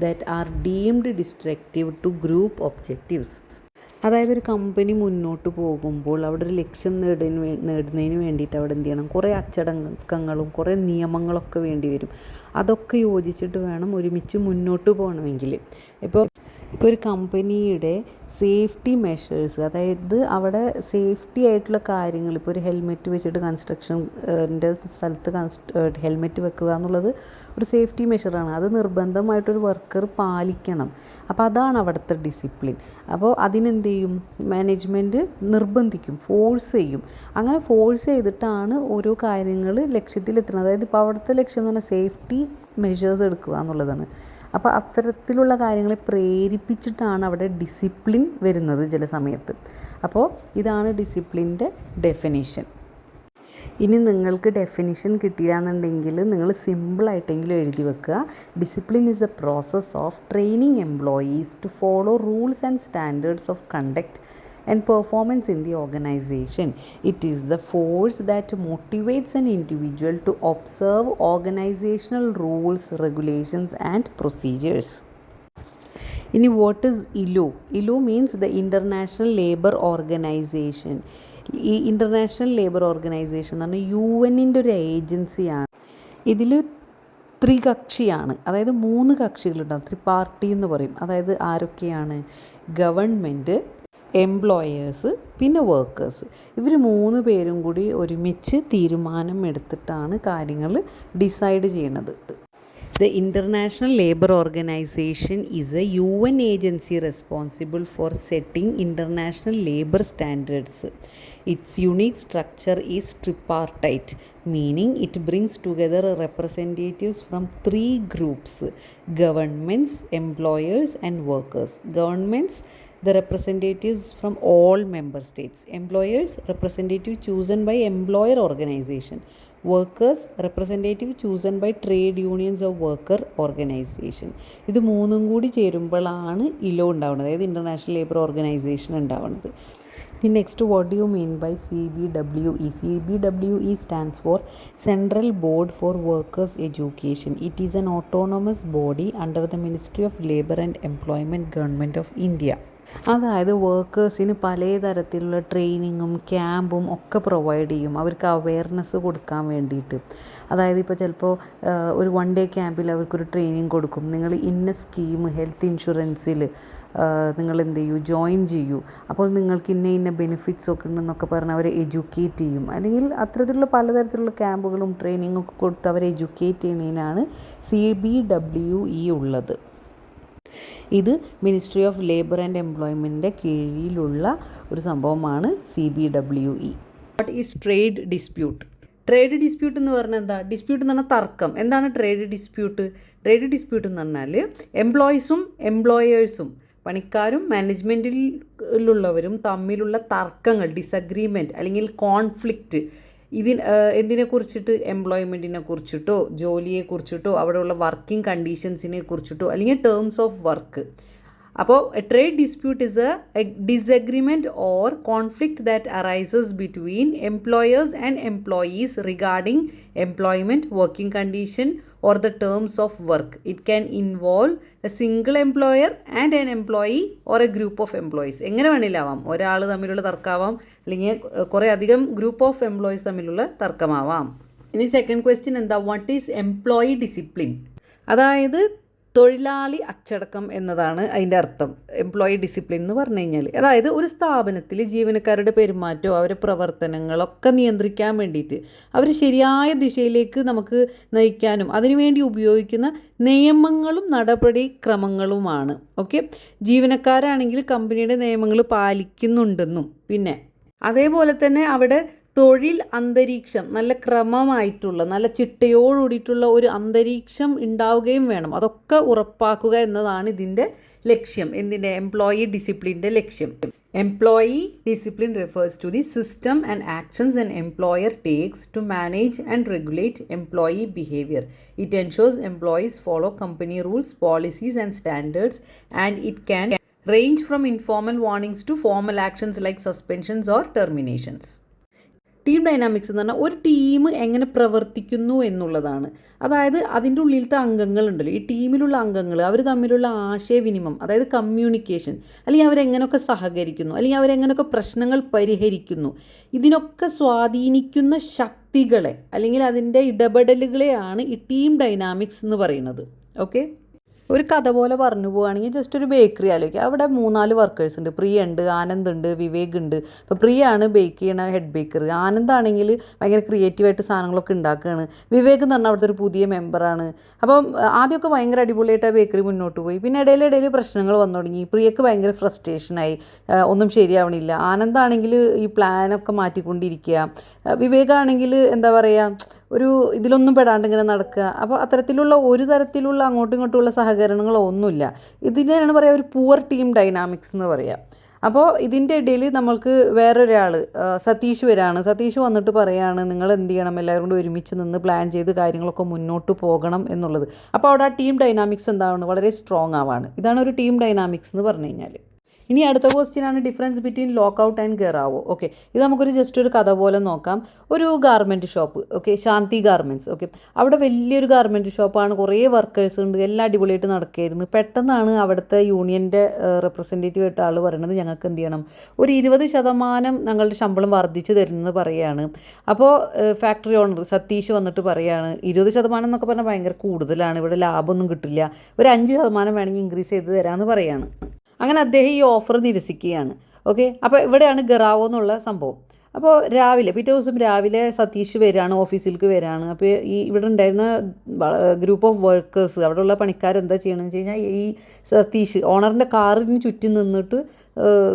that are deemed destructive to group objectives. അതായത് ഒരു company മുന്നോട്ട് പോകുമ്പോൾ അവിടെ ഒരു ലക്ഷ്യം നേടുന്നതിന് വേണ്ടിയിട്ട് അവിടെ എന്ത് ചെയ്യണം, കുറേ അച്ചടക്കങ്ങളും കുറേ നിയമങ്ങളൊക്കെ വേണ്ടി വരും. അതൊക്കെ യോജിച്ചിട്ട് വേണം ഒരുമിച്ച് മുന്നോട്ട് പോകണമെങ്കിൽ. ഇപ്പോൾ ഒരു കമ്പനിയുടെ സേഫ്റ്റി മെഷേഴ്സ്, അതായത് അവിടെ സേഫ്റ്റി ആയിട്ടുള്ള കാര്യങ്ങൾ, ഇപ്പോൾ ഒരു ഹെൽമെറ്റ് വെച്ചിട്ട് കൺസ്ട്രക്ഷൻ്റെ സ്ഥലത്ത് ഹെൽമെറ്റ് വെക്കുക എന്നുള്ളത് ഒരു സേഫ്റ്റി മെഷറാണ്. അത് നിർബന്ധമായിട്ടൊരു വർക്കർ പാലിക്കണം. അപ്പോൾ അതാണ് അവിടുത്തെ ഡിസിപ്ലിൻ. അപ്പോൾ അതിനെന്ത് ചെയ്യും, മാനേജ്മെൻറ്റ് നിർബന്ധിക്കും, ഫോഴ്സ് ചെയ്യും. അങ്ങനെ ഫോഴ്സ് ചെയ്തിട്ടാണ് ഓരോ കാര്യങ്ങൾ ലക്ഷ്യത്തിലെത്തുന്നത്. അതായത് ഇപ്പോൾ അവിടുത്തെ ലക്ഷ്യം എന്ന് പറഞ്ഞാൽ സേഫ്റ്റി മെഷേഴ്സ് എടുക്കുക എന്നുള്ളതാണ്. അപ്പോൾ അത്തരത്തിലുള്ള കാര്യങ്ങളെ പ്രേരിപ്പിച്ചിട്ടാണ് അവിടെ ഡിസിപ്ലിൻ വരുന്നത് ചില സമയത്ത്. അപ്പോൾ ഇതാണ് ഡിസിപ്ലിൻ്റെ ഡെഫിനിഷൻ. ഇനി നിങ്ങൾക്ക് ഡെഫിനിഷൻ കിട്ടിയില്ലാന്നുണ്ടെങ്കിൽ നിങ്ങൾ സിമ്പിളായിട്ടെങ്കിലും എഴുതി വെക്കുക. Discipline is a process of training employees to follow rules and standards of conduct and performance in the organization. It is the force that motivates an individual to observe organizational rules, regulations and procedures. ഇനി what is ILO? ILO means the International Labour Organization. ഈ international labour organisation എന്ന് പറഞ്ഞാൽ UN-ൻ്റെ ഒരു ഏജൻസിയാണ്. ഇതിൽ ത്രികക്ഷിയാണ്, അതായത് 3 കക്ഷികളുണ്ടാകും. ത്രിപാർട്ടി എന്ന് പറയും. അതായത് ആരൊക്കെയാണ്, ഗവൺമെൻറ്, എംപ്ലോയേഴ്സ്, പിന്നെ വർക്കേഴ്സ്. ഇവർ 3 പേരും കൂടി ഒരുമിച്ച് തീരുമാനം എടുത്തിട്ടാണ് കാര്യങ്ങൾ ഡിസൈഡ് ചെയ്യണത്. The International Labour Organization is a UN agency responsible for setting international labour standards. Its unique structure is tripartite, meaning it brings together representatives from 3 groups: governments, employers and workers. Governments, the representatives from all member states. Employers, representative chosen by employer organization. Workers, representative chosen by trade unions or worker organization. ഇത് 3 കൂടി ചേരുമ്പോഴാണ് ILO ഉണ്ടാവുന്നത്, അതായത് international labour organisation ഉണ്ടാവുന്നത്. Next, what do you mean by CBWE? CBWE stands for Central Board for Workers Education. It is an autonomous body under the Ministry of Labour and Employment, Government of India. അതായത് വർക്കേഴ്സിന് പലതരത്തിലുള്ള ട്രെയിനിങ്ങും ക്യാമ്പും ഒക്കെ provide ചെയ്യും, അവർക്ക് awareness കൊടുക്കാൻ വേണ്ടിയിട്ട്. അതായത് ഇപ്പോൾ ചിലപ്പോൾ ഒരു 1 ഡേ ക്യാമ്പിൽ അവർക്കൊരു ട്രെയിനിങ് കൊടുക്കും. നിങ്ങൾ ഇന്ന സ്കീം ഹെൽത്ത് ഇൻഷുറൻസിൽ നിങ്ങൾ എന്ത് ചെയ്യൂ, ജോയിൻ ചെയ്യൂ, അപ്പോൾ നിങ്ങൾക്ക് ഇന്ന ബെനിഫിറ്റ്സ് ഒക്കെ ഉണ്ടെന്നൊക്കെ പറഞ്ഞ് അവരെ എഡ്യൂക്കേറ്റ് ചെയ്യും. അല്ലെങ്കിൽ അത്തരത്തിലുള്ള പലതരത്തിലുള്ള ക്യാമ്പുകളും ട്രെയിനിങ്ങും ഒക്കെ കൊടുത്ത് അവരെ എഡ്യൂക്കേറ്റ് ചെയ്യുന്നതിനാണ് CBWE ഉള്ളത്. ഇത് മിനിസ്ട്രി ഓഫ് ലേബർ ആൻഡ് എംപ്ലോയ്മെൻറ്റിൻ്റെ കീഴിലുള്ള ഒരു സംഭവമാണ് CBWE. What is trade dispute? Trade dispute എന്ന് പറഞ്ഞാൽ എന്താ? ഡിസ്പ്യൂട്ട് എന്ന് പറഞ്ഞാൽ തർക്കം. എന്താണ് ട്രേഡ് ഡിസ്പ്യൂട്ട്? ട്രേഡ് ഡിസ്പ്യൂട്ട് എന്ന് പറഞ്ഞാൽ എംപ്ലോയീസും എംപ്ലോയേഴ്സും, പണിക്കാരും മാനേജ്മെൻറ്റിലുള്ളവരും തമ്മിലുള്ള തർക്കങ്ങൾ, ഡിസഗ്രീമെൻറ്റ് അല്ലെങ്കിൽ കോൺഫ്ലിക്റ്റ്, എന്തിനെക്കുറിച്ചിട്ട്, എംപ്ലോയ്മെൻറ്റിനെ കുറിച്ചിട്ടോ ജോലിയെക്കുറിച്ചിട്ടോ അവിടെയുള്ള വർക്കിംഗ് കണ്ടീഷൻസിനെ കുറിച്ചിട്ടോ അല്ലെങ്കിൽ ടേംസ് ഓഫ് വർക്ക്. അപ്പോൾ A trade dispute is A disagreement or conflict that arises between employers and employees regarding employment, working condition or the terms of work. It can involve a single employer and an employee or a group of employees. എങ്ങനെ വേണമെങ്കിലാവാം, ഒരാൾ തമ്മിലുള്ള തർക്കമാവാം അല്ലെങ്കിൽ കുറേ അധികം group of employees തമ്മിലുള്ള തർക്കമാവാം. ഇനി second question എന്താ, what is employee discipline? അതായത് തൊഴിലാളി അച്ചടക്കം എന്നതാണ് അതിൻ്റെ അർത്ഥം. എംപ്ലോയി ഡിസിപ്ലിൻ എന്ന് പറഞ്ഞു കഴിഞ്ഞാൽ അതായത് ഒരു സ്ഥാപനത്തിൽ ജീവനക്കാരുടെ പെരുമാറ്റമോ അവരുടെ പ്രവർത്തനങ്ങളൊക്കെ നിയന്ത്രിക്കാൻ വേണ്ടിയിട്ട് അവർ ശരിയായ ദിശയിലേക്ക് നമുക്ക് നയിക്കാനും അതിനുവേണ്ടി ഉപയോഗിക്കുന്ന നിയമങ്ങളും നടപടിക്രമങ്ങളുമാണ്. ഓക്കെ, ജീവനക്കാരാണെങ്കിൽ കമ്പനിയുടെ നിയമങ്ങൾ പാലിക്കുന്നുണ്ടെന്നും പിന്നെ അതേപോലെ തന്നെ അവിടെ തൊഴിൽ അന്തരീക്ഷം നല്ല ക്രമമായിട്ടുള്ള നല്ല ചിട്ടയോടുകൂടിയിട്ടുള്ള ഒരു അന്തരീക്ഷം ഉണ്ടാവുകയും വേണം. അതൊക്കെ ഉറപ്പാക്കുക എന്നതാണ് ഇതിൻ്റെ ലക്ഷ്യം. എന്തിൻ്റെ, എംപ്ലോയി ഡിസിപ്ലിൻ്റെ ലക്ഷ്യം. Employee discipline refers to the system and actions an employer takes to manage and regulate employee behavior. It ensures employees follow company rules, policies and standards, and it can range from informal warnings to formal actions like suspensions or terminations. Team dynamics എന്ന് പറഞ്ഞാൽ ഒരു team എങ്ങനെ പ്രവർത്തിക്കുന്നു എന്നുള്ളതാണ്. അതായത് അതിൻ്റെ ഉള്ളിലത്തെ അംഗങ്ങളുണ്ടല്ലോ, ഈ ടീമിലുള്ള അംഗങ്ങൾ അവർ തമ്മിലുള്ള ആശയവിനിമയം, അതായത് കമ്മ്യൂണിക്കേഷൻ, അല്ലെങ്കിൽ അവരെങ്ങനെയൊക്കെ സഹകരിക്കുന്നു, അല്ലെങ്കിൽ അവരെങ്ങനെയൊക്കെ പ്രശ്നങ്ങൾ പരിഹരിക്കുന്നു, ഇതിനൊക്കെ സ്വാധീനിക്കുന്ന ശക്തികളെ അല്ലെങ്കിൽ അതിൻ്റെ ഇടപെടലുകളെയാണ് ഈ ടീം ഡൈനാമിക്സ് എന്ന് പറയുന്നത്. ഓക്കെ, ഒരു കഥ പോലെ പറഞ്ഞു പോവുകയാണെങ്കിൽ ജസ്റ്റ് ഒരു ബേക്കറി ആലോചിക്കുക. അവിടെ 3-4 വർക്കേഴ്സ് ഉണ്ട്. പ്രിയ ഉണ്ട്, ആനന്ദ് ഉണ്ട്, വിവേക് ഉണ്ട്. അപ്പോൾ പ്രിയ ആണ് ബേക്ക് ചെയ്യണ ഹെഡ് ബേക്കർ. ആനന്ദാണെങ്കിൽ ഭയങ്കര ക്രിയേറ്റീവായിട്ട് സാധനങ്ങളൊക്കെ ഉണ്ടാക്കുകയാണ്. വിവേക് എന്ന് പറഞ്ഞാൽ അവിടുത്തെ ഒരു പുതിയ മെമ്പറാണ്. അപ്പം ആദ്യമൊക്കെ ഭയങ്കര അടിപൊളിയായിട്ട് ആ ബേക്കറി മുന്നോട്ട് പോയി. പിന്നെ ഇടയിൽ പ്രശ്നങ്ങൾ വന്നു തുടങ്ങി. പ്രിയക്ക് ഭയങ്കര ഫ്രസ്ട്രേഷനായി, ഒന്നും ശരിയാവണില്ല. ആനന്ദാണെങ്കിൽ ഈ പ്ലാനൊക്കെ മാറ്റിക്കൊണ്ടിരിക്കുക. വിവേകാണെങ്കിൽ എന്താ പറയുക, ഒരു ഇതിലൊന്നും പെടാണ്ട് ഇങ്ങനെ നടക്കുക. അപ്പോൾ അത്തരത്തിലുള്ള ഒരു തരത്തിലുള്ള അങ്ങോട്ടും ഇങ്ങോട്ടുമുള്ള സഹകരണങ്ങളോ ഒന്നുമില്ല. ഇതിനെയാണ് പറയുക ഒരു പുവർ ടീം ഡൈനാമിക്സ് എന്ന് പറയുക. അപ്പോൾ ഇതിൻ്റെ ഇടയിൽ നമ്മൾക്ക് വേറൊരാൾ സതീഷ് വരാണ്. സതീഷ് വന്നിട്ട് പറയുകയാണ്, നിങ്ങൾ എന്ത് ചെയ്യണം, എല്ലാവരും കൂടി ഒരുമിച്ച് നിന്ന് പ്ലാൻ ചെയ്ത് കാര്യങ്ങളൊക്കെ മുന്നോട്ട് പോകണം എന്നുള്ളത്. അപ്പോൾ അവിടെ ആ ടീം ഡൈനാമിക്സ് എന്താണ്, വളരെ സ്ട്രോങ് ആവാണ്. ഇതാണ് ഒരു ടീം ഡൈനാമിക്സ് എന്ന് പറഞ്ഞു കഴിഞ്ഞാൽ. ഇനി അടുത്ത ക്വസ്റ്റ്യനാണ് difference between lockout and gherao. Okay, ഇത് നമുക്കൊരു ജസ്റ്റ് ഒരു കഥ പോലെ നോക്കാം. ഒരു garment shop, okay, Shanti garments. Okay, അവിടെ വലിയൊരു ഗാർമെൻറ്റ് ഷോപ്പാണ്, കുറേ വർക്കേഴ്സ് ഉണ്ട്, എല്ലാം അടിപൊളിയായിട്ട് നടക്കുകയായിരുന്നു. പെട്ടെന്നാണ് അവിടുത്തെ യൂണിയൻ്റെ റെപ്രസെൻറ്റേറ്റീവ് ആയിട്ട് ആൾ പറയുന്നത്, ഞങ്ങൾക്ക് എന്ത് ചെയ്യണം, ഒരു 20% ഞങ്ങളുടെ ശമ്പളം വർദ്ധിച്ച് തരുമെന്ന് പറയുകയാണ്. അപ്പോൾ ഫാക്ടറി ഓണർ സതീഷ് വന്നിട്ട് പറയുകയാണ്, 20% എന്നൊക്കെ പറഞ്ഞാൽ ഭയങ്കര കൂടുതലാണ്, ഇവിടെ ലാഭമൊന്നും കിട്ടില്ല, ഒരു 5% വേണമെങ്കിൽ ഇൻക്രീസ് ചെയ്ത് തരാമെന്ന് പറയുകയാണ്. അങ്ങനെ അദ്ദേഹം ഈ ഓഫർ നിരസിക്കുകയാണ്. ഓക്കെ, അപ്പോൾ ഇവിടെയാണ് ഗറാവോ എന്നുള്ള സംഭവം. അപ്പോൾ പിറ്റേ ദിവസം രാവിലെ സതീഷ് വരികയാണ്, ഓഫീസിലേക്ക് വരികയാണ്. അപ്പോൾ ഇവിടെ ഉണ്ടായിരുന്ന ഗ്രൂപ്പ് ഓഫ് വർക്കേഴ്സ്, അവിടെയുള്ള പണിക്കാരെന്താ ചെയ്യണമെന്ന് വെച്ച് കഴിഞ്ഞാൽ ഈ സതീഷ് ഓണറിൻ്റെ കാറിന് ചുറ്റും നിന്നിട്ട്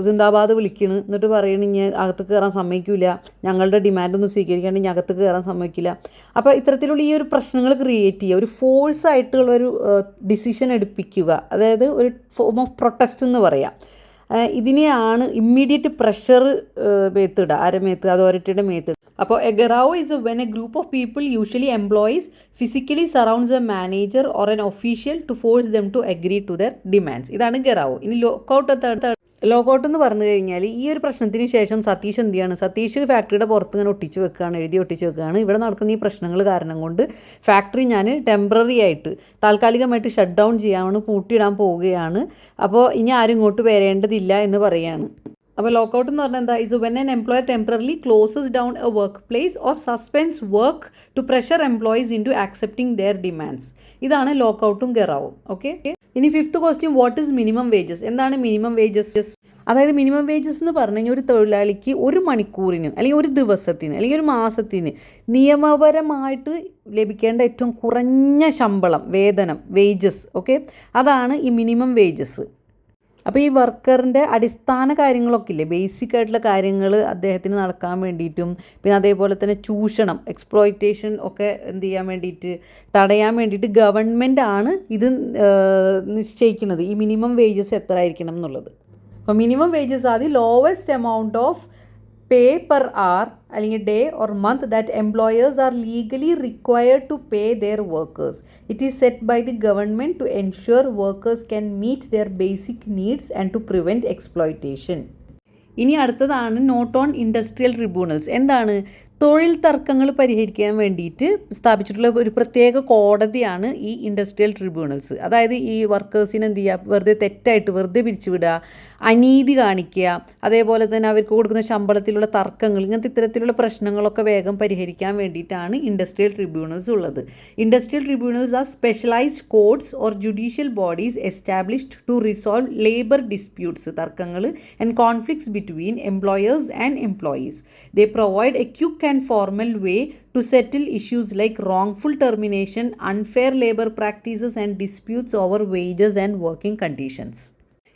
സിന്ദാബാദ് വിളിക്കണ്. എന്നിട്ട് പറയണ, ഇനി അകത്ത് കയറാൻ സമ്മതിക്കില്ല, ഞങ്ങളുടെ ഡിമാൻഡൊന്നും സ്വീകരിക്കാണ്ട് ഇനി അകത്ത് കയറാൻ സമ്മതിക്കില്ല. അപ്പോൾ ഇത്തരത്തിലുള്ള ഈ ഒരു പ്രശ്നങ്ങൾ ക്രിയേറ്റ് ചെയ്യുക, ഒരു ഫോഴ്സ് ആയിട്ടുള്ളൊരു ഡിസിഷൻ എടുപ്പിക്കുക, അതായത് ഒരു ഫോം ഓഫ് പ്രൊട്ടസ്റ്റ് എന്ന് പറയാം. ഇതിനെയാണ് ഇമ്മീഡിയറ്റ് പ്രഷർ മേത്തിടുക, അരമേത്ത് അതോറിറ്റിയുടെ മേത്തിടുക. അപ്പോൾ a gherao is when a group of people usually employees physically surrounds a manager or an official to force them to agree to their demands. ഇതാണ് ഗറാവോ. ഇനി ലോക്കൗട്ട് എന്ന് പറഞ്ഞു കഴിഞ്ഞാൽ ഈ ഒരു പ്രശ്നത്തിന് ശേഷം സതീഷ് എന്ത് ചെയ്യാണ്, സതീഷ് ഫാക്ടറിയുടെ പുറത്ത് ഇങ്ങനെ ഒട്ടിച്ച് വെക്കുകയാണ്, ഒട്ടിച്ച് വെക്കുകയാണ്. ഇവിടെ നടക്കുന്ന ഈ പ്രശ്നങ്ങൾ കാരണം കൊണ്ട് ഫാക്ടറി ഞാൻ ടെമ്പററി ആയിട്ട് താൽക്കാലികമായിട്ട് ഷട്ട് ഡൗൺ ചെയ്യാൻ പൂട്ടിയിടാൻ പോവുകയാണ്. അപ്പോൾ ഇനി ആരും ഇങ്ങോട്ട് വരേണ്ടതില്ല എന്ന് പറയുകയാണ്. അപ്പോൾ ലോക്കൗട്ട് എന്ന് പറഞ്ഞാൽ എന്താ, is when an employer temporarily closes down a work place or suspends work to pressure employees into accepting their demands. ഇതാണ് ലോക്കൗട്ടും ഗറാവും. ഓക്കെ, ഇനി 5th question, what is minimum wages? എന്താണ് മിനിമം വേജസ്? അതായത് minimum wages എന്ന് പറഞ്ഞു കഴിഞ്ഞാൽ ഒരു തൊഴിലാളിക്ക് ഒരു മണിക്കൂറിന് അല്ലെങ്കിൽ ഒരു ദിവസത്തിന് അല്ലെങ്കിൽ ഒരു മാസത്തിന് നിയമപരമായിട്ട് ലഭിക്കേണ്ട ഏറ്റവും കുറഞ്ഞ ശമ്പളം, വേതനം, വേജസ്. ഓക്കെ, അതാണ് ഈ മിനിമം വേജസ്. അപ്പോൾ ഈ വർക്കറിൻ്റെ അടിസ്ഥാന കാര്യങ്ങളൊക്കെ ഇല്ലേ, ബേസിക് ആയിട്ടുള്ള കാര്യങ്ങൾ അദ്ദേഹത്തിന് നടക്കാൻ വേണ്ടിയിട്ടും പിന്നെ അതേപോലെ തന്നെ ചൂഷണം, എക്സ്പ്ലോയിറ്റേഷൻ ഒക്കെ എന്ത് ചെയ്യാൻ വേണ്ടിയിട്ട്, തടയാൻ വേണ്ടിയിട്ട് ഗവൺമെൻറ് ആണ് ഇത് നിശ്ചയിക്കുന്നത്, ഈ മിനിമം വേജസ് എത്ര ആയിരിക്കണം എന്നുള്ളത്. അപ്പോൾ minimum wages are the lowest amount of pay per hour അല്ലെങ്കിൽ day or month that employers are legally required to pay their workers. It is set by the government to ensure workers can meet their basic needs and to prevent exploitation. ഇനി അടുത്തതാണ് not on industrial tribunals. എന്താണ്? തൊഴിൽ തർക്കങ്ങൾ പരിഹരിക്കാൻ വേണ്ടിയിട്ട് സ്ഥാപിച്ചിട്ടുള്ള ഒരു പ്രത്യേക കോടതിയാണ് ഈ ഇൻഡസ്ട്രിയൽ ട്രിബ്യൂണൽസ്. അതായത് ഈ വർക്കേഴ്സിന് എന്ത് ചെയ്യുക, വെറുതെ തെറ്റായിട്ട് വെറുതെ പിരിച്ചുവിടുക, അനീതി കാണിക്കുക, അതേപോലെ തന്നെ അവർക്ക് കൊടുക്കുന്ന ശമ്പളത്തിലുള്ള തർക്കങ്ങൾ, ഇങ്ങനത്തെ ഇത്തരത്തിലുള്ള പ്രശ്നങ്ങളൊക്കെ വേഗം പരിഹരിക്കാൻ വേണ്ടിയിട്ടാണ് ഇൻഡസ്ട്രിയൽ ട്രിബ്യൂണൽസ് ഉള്ളത്. Industrial tribunals are specialized courts or judicial bodies established to resolve labour disputes, തർക്കങ്ങൾ and conflicts between employers and employees. They provide a quick and formal way to settle issues like wrongful termination, unfair labor practices and disputes over wages and working conditions.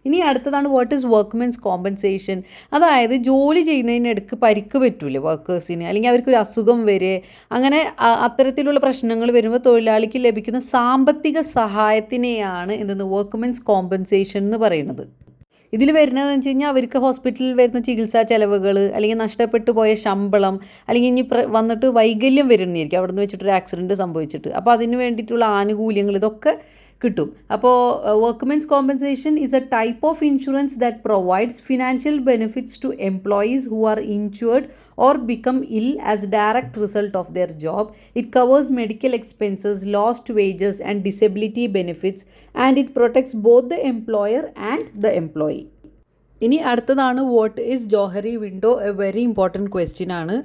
ഇനി അടുത്തതാണ് what is വർക്ക്മെൻസ് compensation. അതായത് ജോലി ചെയ്യുന്നതിനിടയ്ക്ക് പരിക്ക് പറ്റൂലേ വർക്കേഴ്സിന്, അല്ലെങ്കിൽ അവർക്കൊരു അസുഖം വരെ, അങ്ങനെ അത്തരത്തിലുള്ള പ്രശ്നങ്ങൾ വരുമ്പോൾ തൊഴിലാളിക്ക് ലഭിക്കുന്ന സാമ്പത്തിക സഹായത്തിനെയാണ് എന്തെന്ന് വർക്ക്മെൻസ് കോമ്പൻസേഷൻ എന്ന് പറയുന്നത്. ഇതിൽ വരുന്നതെന്ന് വെച്ച് കഴിഞ്ഞാൽ അവർക്ക് ഹോസ്പിറ്റലിൽ വരുന്ന ചികിത്സാ ചിലവുകൾ, അല്ലെങ്കിൽ നഷ്ടപ്പെട്ടു പോയ ശമ്പളം, അല്ലെങ്കിൽ ഇനി വന്നിട്ട് വൈകല്യം വരുന്നതായിരിക്കും അവിടെ നിന്ന് വെച്ചിട്ടൊരു ആക്സിഡൻറ്റ് സംഭവിച്ചിട്ട്, അപ്പോൾ അതിന് വേണ്ടിയിട്ടുള്ള ആനുകൂല്യങ്ങൾ ഇതൊക്കെ കിട്ടും. അപ്പോൾ workmen's compensation is a type of insurance that provides financial benefits to employees who are insured or become ill as direct result of their job. It covers medical expenses, lost wages and disability benefits, and it protects both the employer and the employee. ഇനി അടുത്തതാണ് what is Johari window. A very important question ആണ്.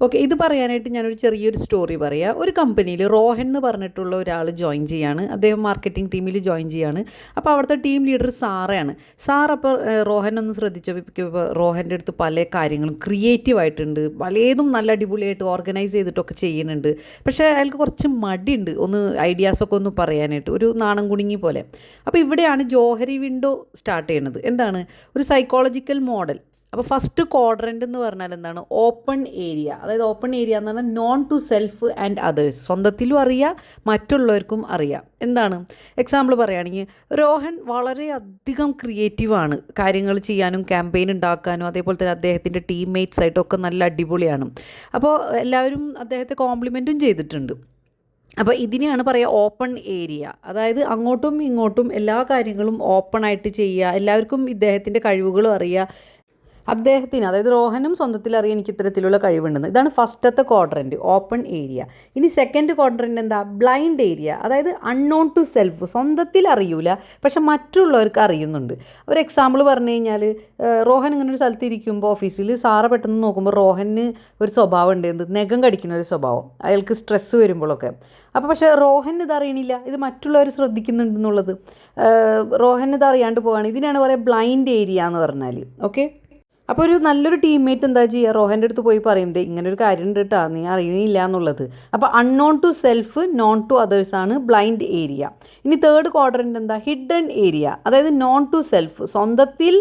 Okay, ഇത് പറയാനായിട്ട് ഞാനൊരു ചെറിയൊരു story പറയാം. ഒരു കമ്പനിയിൽ റോഹൻ എന്ന് പറഞ്ഞിട്ടുള്ള ഒരാൾ ജോയിൻ ചെയ്യാണ്. അദ്ദേഹം മാർക്കറ്റിംഗ് ടീമിൽ ജോയിൻ ചെയ്യാണ്. അപ്പോൾ അവിടുത്തെ ടീം ലീഡർ സാറയാണ്. സാർ അപ്പോൾ റോഹൻ ഒന്ന് ശ്രദ്ധിച്ചപ്പോൾ റോഹൻ്റെ അടുത്ത് പല കാര്യങ്ങളും ക്രിയേറ്റീവായിട്ടുണ്ട്, പലതും നല്ല അടിപൊളിയായിട്ട് ഓർഗനൈസ് ചെയ്തിട്ടൊക്കെ ചെയ്യുന്നുണ്ട്. പക്ഷേ അയാൾക്ക് കുറച്ച് മടിയുണ്ട് ഒന്ന് ഐഡിയാസൊക്കെ ഒന്ന് പറയാനായിട്ട്, ഒരു നാണം കുണുങ്ങി പോലെ. അപ്പോൾ ഇവിടെയാണ് ജോഹരി വിൻഡോ സ്റ്റാർട്ട് ചെയ്യുന്നത്. എന്താണ്? ഒരു സൈക്കോളജിക്കൽ മോഡൽ. അപ്പോൾ ഫസ്റ്റ് ക്വാഡ്രൻ്റ് എന്ന് പറഞ്ഞാൽ എന്താണ്? Open area. അതായത് ഓപ്പൺ ഏരിയ എന്ന് പറഞ്ഞാൽ known to self and others, സ്വന്തത്തിലും അറിയാം മറ്റുള്ളവർക്കും അറിയാം. എന്താണ്? എക്സാമ്പിൾ പറയുകയാണെങ്കിൽ റോഹൻ വളരെയധികം ക്രിയേറ്റീവാണ്, കാര്യങ്ങൾ ചെയ്യാനും ക്യാമ്പയിൻ ഉണ്ടാക്കാനും, അതേപോലെ തന്നെ അദ്ദേഹത്തിൻ്റെ ടീംമേറ്റ്സ് ആയിട്ടൊക്കെ നല്ല അടിപൊളിയാണ്. അപ്പോൾ എല്ലാവരും അദ്ദേഹത്തെ കോംപ്ലിമെൻറ്റും ചെയ്തിട്ടുണ്ട്. അപ്പോൾ ഇതിനെയാണ് പറയുക ഓപ്പൺ ഏരിയ. അതായത് അങ്ങോട്ടും ഇങ്ങോട്ടും എല്ലാ കാര്യങ്ങളും ഓപ്പണായിട്ട് ചെയ്യുക, എല്ലാവർക്കും ഇദ്ദേഹത്തിൻ്റെ കഴിവുകളും അറിയുക, അദ്ദേഹത്തിന് അതായത് റോഹനും സ്വന്തത്തിൽ അറിയാൻ എനിക്ക് ഇത്തരത്തിലുള്ള കഴിവുണ്ടെന്ന്. ഇതാണ് ഫസ്റ്റത്തെ ക്വാഡ്രൻറ്റ്, ഓപ്പൺ ഏരിയ. ഇനി സെക്കൻഡ് ക്വാഡ്രൻറ്റ് എന്താ? Blind area. അതായത് അൺനോൺ ടു സെൽഫ്, സ്വന്തത്തിൽ അറിയൂല പക്ഷെ മറ്റുള്ളവർക്ക് അറിയുന്നുണ്ട്. ഒരു എക്സാമ്പിൾ പറഞ്ഞു കഴിഞ്ഞാൽ റോഹൻ ഇങ്ങനെ ഒരു സ്ഥലത്ത് ഇരിക്കുമ്പോൾ ഓഫീസിൽ സാറ പെട്ടെന്ന് നോക്കുമ്പോൾ റോഹന് ഒരു സ്വഭാവം ഉണ്ട്, എന്ത്? നഖം കടിക്കുന്ന ഒരു സ്വഭാവം, അയാൾക്ക് സ്ട്രെസ്സ് വരുമ്പോഴൊക്കെ. അപ്പോൾ പക്ഷേ റോഹൻ ഇതറിയണില്ല, ഇത് മറ്റുള്ളവർ ശ്രദ്ധിക്കുന്നുണ്ടെന്നുള്ളത്. റോഹൻ ഇതറിയാണ്ട് പോവുകയാണ്. ഇതിനാണ് പറയുക ബ്ലൈൻഡ് ഏരിയ എന്ന് പറഞ്ഞാൽ. ഓക്കെ, അപ്പോൾ ഒരു നല്ലൊരു ടീംമേറ്റ് എന്താ ചെയ്യുക? റോഹൻ്റെ അടുത്ത് പോയി പറയുന്നത് ഇങ്ങനൊരു കാര്യം ഉണ്ട് കേട്ടോ, നീ അറിയണില്ല എന്നുള്ളത്. അപ്പോൾ unknown to self, known to others ആണ് ബ്ലൈൻഡ് ഏരിയ. ഇനി തേർഡ് ക്വാഡ്രൻ്റ് എന്താ? Hidden area. അതായത് നോൺ ടു സെൽഫ്, സ്വന്തത്തിൽ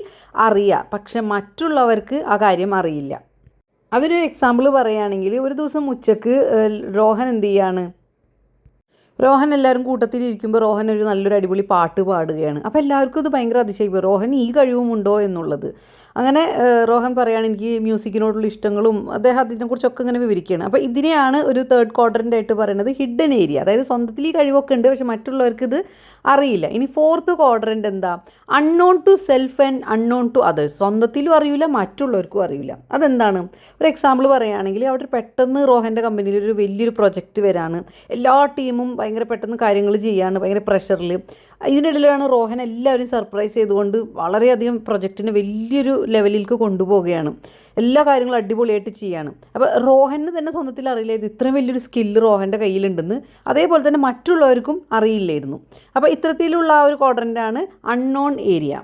അറിയാം പക്ഷെ മറ്റുള്ളവർക്ക് ആ കാര്യം അറിയില്ല. അതിനൊരു എക്സാമ്പിൾ പറയുകയാണെങ്കിൽ ഒരു ദിവസം ഉച്ചക്ക് റോഹൻ എന്ത് ചെയ്യാണ്? റോഹൻ എല്ലാവരും കൂട്ടത്തിലിരിക്കുമ്പോൾ റോഹൻ ഒരു നല്ലൊരു അടിപൊളി പാട്ട് പാടുകയാണ്. അപ്പോൾ എല്ലാവർക്കും ഇത് ഭയങ്കര അതിശയിപ്പോൾ, റോഹൻ ഈ കഴിവുമുണ്ടോ എന്നുള്ളത്. അങ്ങനെ റോഹൻ പറയുകയാണ് എനിക്ക് മ്യൂസിക്കിനോടുള്ള ഇഷ്ടങ്ങളും അദ്ദേഹം അതിനെക്കുറിച്ചൊക്കെ ഇങ്ങനെ വിവരിക്കുകയാണ്. അപ്പോൾ ഇതിനെയാണ് ഒരു തേർഡ് ക്വാഡ്രൻ്റ് ആയിട്ട് പറയുന്നത് ഹിഡൻ ഏരിയ. അതായത് സ്വന്തത്തിൽ ഈ കഴിവൊക്കെ ഉണ്ട് പക്ഷെ മറ്റുള്ളവർക്ക് ഇത് അറിയില്ല. ഇനി ഫോർത്ത് ക്വാഡ്രൻ്റ് എന്താ? Unknown to self and unknown to others, സ്വന്തത്തിലും അറിയില്ല മറ്റുള്ളവർക്കും അറിയില്ല. അതെന്താണ്? ഒരു എക്സാമ്പിൾ പറയുകയാണെങ്കിൽ അവിടെ പെട്ടെന്ന് റോഹൻ്റെ കമ്പനിയിൽ ഒരു വലിയൊരു പ്രൊജക്റ്റ് വരാണ്, എല്ലാ ടീമും ഭയങ്കര പെട്ടെന്ന് കാര്യങ്ങൾ ചെയ്യാണ്, ഭയങ്കര പ്രഷറിൽ. ഇതിനിടയിലാണ് റോഹൻ എല്ലാവരും സർപ്രൈസ് ചെയ്തുകൊണ്ട് വളരെയധികം പ്രൊജക്റ്റിനെ വലിയൊരു ലെവലിലേക്ക് കൊണ്ടുപോവുകയാണ്, എല്ലാ കാര്യങ്ങളും അടിപൊളിയായിട്ട് ചെയ്യാണ്. അപ്പോൾ റോഹന് തന്നെ സ്വന്തത്തിൽ അറിയില്ല ഇത് ഇത്രയും വലിയൊരു സ്കില്ല് റോഹൻ്റെ കയ്യിലുണ്ടെന്ന്, അതേപോലെ തന്നെ മറ്റുള്ളവർക്കും അറിയില്ലായിരുന്നു. അപ്പോൾ ഇത്തരത്തിലുള്ള ആ ഒരു ക്വാഡ്രൻ്റാണ് അൺനോൺ ഏരിയ.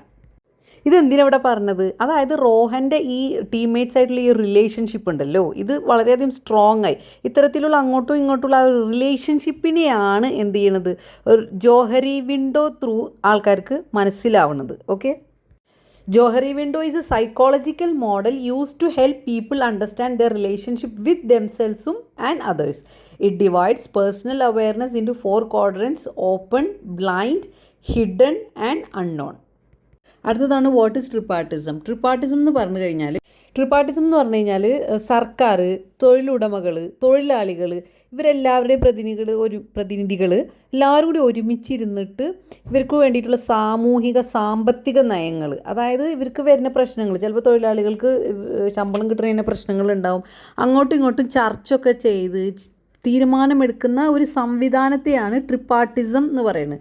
ഇതെന്തിനവിടെ പറഞ്ഞത്? അതായത് റോഹൻ്റെ ഈ ടീംമേറ്റ്സ് ആയിട്ടുള്ള ഈ റിലേഷൻഷിപ്പ് ഉണ്ടല്ലോ, ഇത് വളരെയധികം സ്ട്രോങ് ആയി. ഇത്തരത്തിലുള്ള അങ്ങോട്ടും ഇങ്ങോട്ടുള്ള ആ ഒരു റിലേഷൻഷിപ്പിനെയാണ് എന്ത് ചെയ്യണത്? ഒരു ജോഹരി വിൻഡോ ത്രൂ ആൾക്കാർക്ക് മനസ്സിലാവുന്നത്. Okay, Johari window is a psychological model used to help people understand their relationship with ദെംസെൽസും and others. It divides personal awareness into 4 quadrants: open, blind, hidden and unknown. അടുത്തതാണ് what is tripartism. Tripartism എന്ന് പറഞ്ഞു കഴിഞ്ഞാൽ സർക്കാർ, തൊഴിലുടമകൾ, തൊഴിലാളികൾ, ഇവരെല്ലാവരുടെയും പ്രതിനിധികൾ എല്ലാവരും കൂടി ഒരുമിച്ചിരുന്നിട്ട് ഇവർക്ക് വേണ്ടിയിട്ടുള്ള സാമൂഹിക സാമ്പത്തിക നയങ്ങൾ, അതായത് ഇവർക്ക് വരുന്ന പ്രശ്നങ്ങൾ, ചിലപ്പോൾ തൊഴിലാളികൾക്ക് ശമ്പളം കിട്ടുന്നതിന് പ്രശ്നങ്ങളുണ്ടാവും, അങ്ങോട്ടും ഇങ്ങോട്ടും ചർച്ചയൊക്കെ ചെയ്ത് തീരുമാനമെടുക്കുന്ന ഒരു സംവിധാനത്തെയാണ് ട്രിപ്പാർട്ടിസം എന്ന് പറയുന്നത്.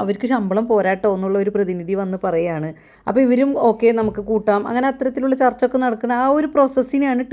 അവർക്ക് ശമ്പളം പോരാട്ടോ എന്നുള്ള ഒരു പ്രതിനിധി വന്ന് പറയുകയാണ്, അപ്പോൾ ഇവരും ഓക്കെ നമുക്ക് കൂട്ടാം, അങ്ങനെ അത്തരത്തിലുള്ള ചർച്ചയൊക്കെ നടക്കുന്ന ആ ഒരു പ്രോസസ്സിനെയാണ്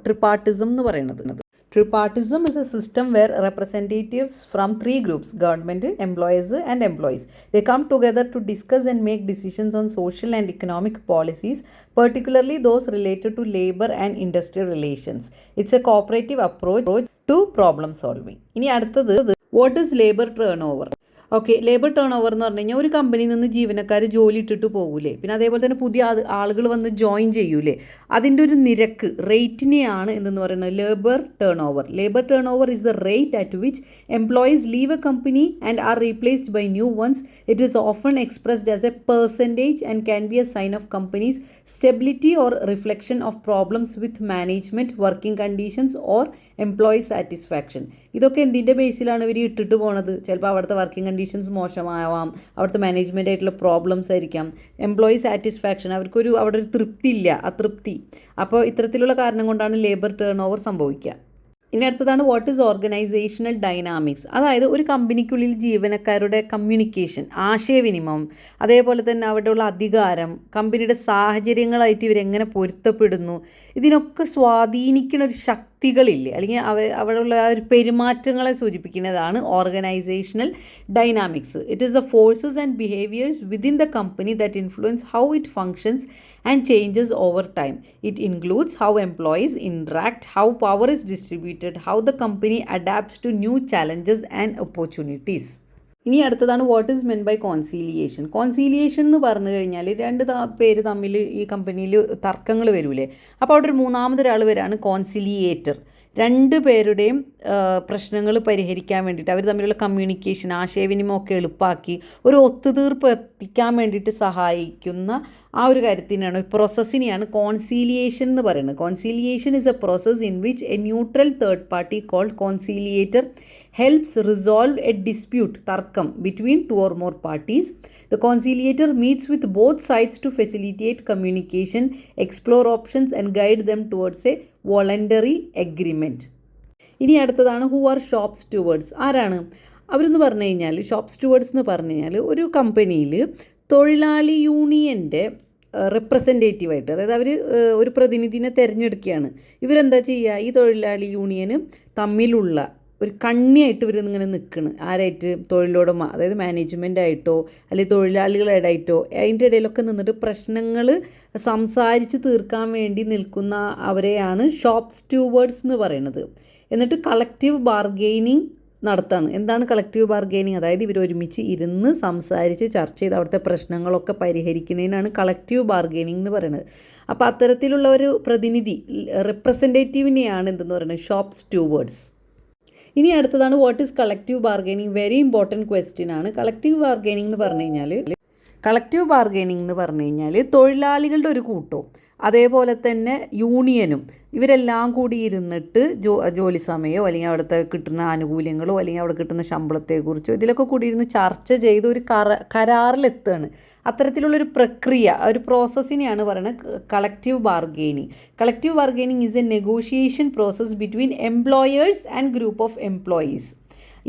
ട്രിപ്പാർട്ടിസം എന്ന് പറയുന്നത്. Tripartism is a system where representatives from three groups, government, employers and employees, they come together to discuss and make decisions on social and economic policies, particularly those related to labor and industrial relations. It's a cooperative approach to problem solving. ഇനി അടുത്തത്, what is labor turnover? Okay, labour turn over എന്ന് പറഞ്ഞു കഴിഞ്ഞാൽ ഒരു കമ്പനിയിൽ നിന്ന് ജീവനക്കാർ ജോലി ഇട്ടിട്ട് പോകൂലേ, പിന്നെ അതേപോലെ തന്നെ പുതിയ ആളുകൾ വന്ന് ജോയിൻ ചെയ്യൂലേ, അതിൻ്റെ ഒരു നിരക്ക്, റേറ്റിനെയാണ് എന്തെന്ന് പറയുന്നത് labour turnover. Labour turnover is the rate at which employees leave a company and are replaced by new ones. It is often expressed as a percentage and can be a sign of company's stability or reflection of problems with management, working conditions or employee satisfaction. ഇതൊക്കെ എന്തിൻ്റെ ബേസിലാണ് ഇവർ ഇട്ടിട്ട് പോണത്? ചിലപ്പോൾ അവിടുത്തെ working conditions മോശമാവാം, അവിടുത്തെ management ആയിട്ടുള്ള പ്രോബ്ലംസ് ആയിരിക്കാം, എംപ്ലോയി സാറ്റിസ്ഫാക്ഷൻ, അവിടെ ഒരു തൃപ്തി ഇല്ല, അതൃപ്തി. അപ്പോൾ ഇത്തരത്തിലുള്ള കാരണം കൊണ്ടാണ് ലേബർ ടേൺ ഓവർ സംഭവിക്കുക. ഇനി അടുത്തതാണ് വാട്ട് ഈസ് ഓർഗനൈസേഷണൽ ഡൈനാമിക്സ്. അതായത് ഒരു കമ്പനിക്കുള്ളിൽ ജീവനക്കാരുടെ കമ്മ്യൂണിക്കേഷൻ, ആശയവിനിമയം, അതേപോലെ തന്നെ അവിടെയുള്ള അധികാരം, കമ്പനിയുടെ സാഹചര്യങ്ങളായിട്ട് ഇവരെങ്ങനെ പൊരുത്തപ്പെടുന്നു, ഇതിനൊക്കെ സ്വാധീനിക്കുന്ന ഒരു ശക്തികളില്ലേ, അല്ലെങ്കിൽ അവിടെയുള്ള ആ ഒരു പെരുമാറ്റങ്ങളെ സൂചിപ്പിക്കുന്നതാണ് organisational dynamics. It is the forces and behaviours within the company that influence how it functions and changes over time. It includes how employees interact, how power is distributed, how the company adapts to new challenges and opportunities. ഇനി അടുത്തതാണ് what is men by കോൺസീലിയേഷൻ. കോൺസീലിയേഷൻ എന്ന് പറഞ്ഞു കഴിഞ്ഞാൽ രണ്ട് പേര് തമ്മിൽ ഈ കമ്പനിയിൽ തർക്കങ്ങൾ വരൂലേ, അപ്പോൾ അവിടെ ഒരു മൂന്നാമതൊരാൾ വരാണ് കോൺസിലിയേറ്റർ. രണ്ട് പേരുടെയും പ്രശ്നങ്ങൾ പരിഹരിക്കാൻ വേണ്ടിയിട്ട്, അവർ തമ്മിലുള്ള കമ്മ്യൂണിക്കേഷൻ, ആശയവിനിമയമൊക്കെ എളുപ്പമാക്കി ഒരു ഒത്തുതീർപ്പ് എത്തിക്കാൻ വേണ്ടിയിട്ട് സഹായിക്കുന്ന ആ ഒരു കാര്യത്തിനാണ്, ഒരു പ്രോസസ്സിനെയാണ് കോൺസീലിയേഷൻ എന്ന് പറയുന്നത്. Conciliation is a process in which a neutral third party called conciliator helps resolve a dispute, തർക്കം, between two or more parties. The conciliator meets with both sides to facilitate communication, explore options and guide them towards a voluntary agreement. ഇനി അടുത്തതാണ് who are shop stewards. ആരാണ് അവരെന്ന് പറഞ്ഞു കഴിഞ്ഞാൽ, shop stewards എന്ന് പറഞ്ഞു കഴിഞ്ഞാൽ ഒരു കമ്പനിയിൽ തൊഴിലാളി യൂണിയൻ്റെ റെപ്രസെൻറ്റേറ്റീവായിട്ട്, അതായത് അവർ ഒരു പ്രതിനിധിനെ തിരഞ്ഞെടുക്കുകയാണ്. ഇവരെന്താ ചെയ്യുക, ഈ തൊഴിലാളി യൂണിയനും തമ്മിലുള്ള ഒരു കണ്ണിയായിട്ട് ഇവരിങ്ങനെ നിൽക്കണം. ആരായിട്ട്? തൊഴിലുടമ, അതായത് മാനേജ്മെൻറ്റായിട്ടോ അല്ലെങ്കിൽ തൊഴിലാളികളായിട്ടോ അതിൻ്റെ ഇടയിലൊക്കെ നിന്നിട്ട് പ്രശ്നങ്ങൾ സംസാരിച്ച് തീർക്കാൻ വേണ്ടി നിൽക്കുന്ന അവരെയാണ് ഷോപ്പ് സ്റ്റുവേർഡ്സ് എന്ന് പറയുന്നത്. എന്നിട്ട് കളക്റ്റീവ് ബാർഗെയിനിങ് നടത്താണ്. എന്താണ് കളക്റ്റീവ് ബാർഗെയിനിങ്? അതായത് ഇവർ ഒരുമിച്ച് ഇരുന്ന് സംസാരിച്ച് ചർച്ച ചെയ്ത് അവിടുത്തെ പ്രശ്നങ്ങളൊക്കെ പരിഹരിക്കുന്നതിനാണ് കളക്റ്റീവ് ബാർഗെയിനിങ് എന്ന് പറയുന്നത്. അപ്പോൾ അത്തരത്തിലുള്ള ഒരു പ്രതിനിധി, റെപ്രസെൻറ്റേറ്റീവിനെയാണ് എന്തെന്ന് പറയുന്നത് ഷോപ്പ് സ്റ്റുവേർഡ്സ്. ഇനി അടുത്തതാണ് what is collective bargaining. Very important question ആണ്. കളക്റ്റീവ് ബാർഗെയിനിങ് എന്ന് പറഞ്ഞു കഴിഞ്ഞാൽ തൊഴിലാളികളുടെ ഒരു കൂട്ടവും അതേപോലെ തന്നെ യൂണിയനും ഇവരെല്ലാം കൂടി ഇരുന്നിട്ട് ജോലി സമയമോ അല്ലെങ്കിൽ അവിടുത്തെ കിട്ടുന്ന ആനുകൂല്യങ്ങളോ അല്ലെങ്കിൽ അവിടെ കിട്ടുന്ന ശമ്പളത്തെക്കുറിച്ചോ ഇതിലൊക്കെ കൂടി ഇരുന്ന് ചർച്ച ചെയ്ത് ഒരു കരാറിലെത്തുകയാണ്. അത്തരത്തിലുള്ളൊരു പ്രക്രിയ, ഒരു പ്രോസസ്സിനെയാണ് പറയുന്നത് collective bargaining. Collective bargaining is a negotiation process between employers and group of employees.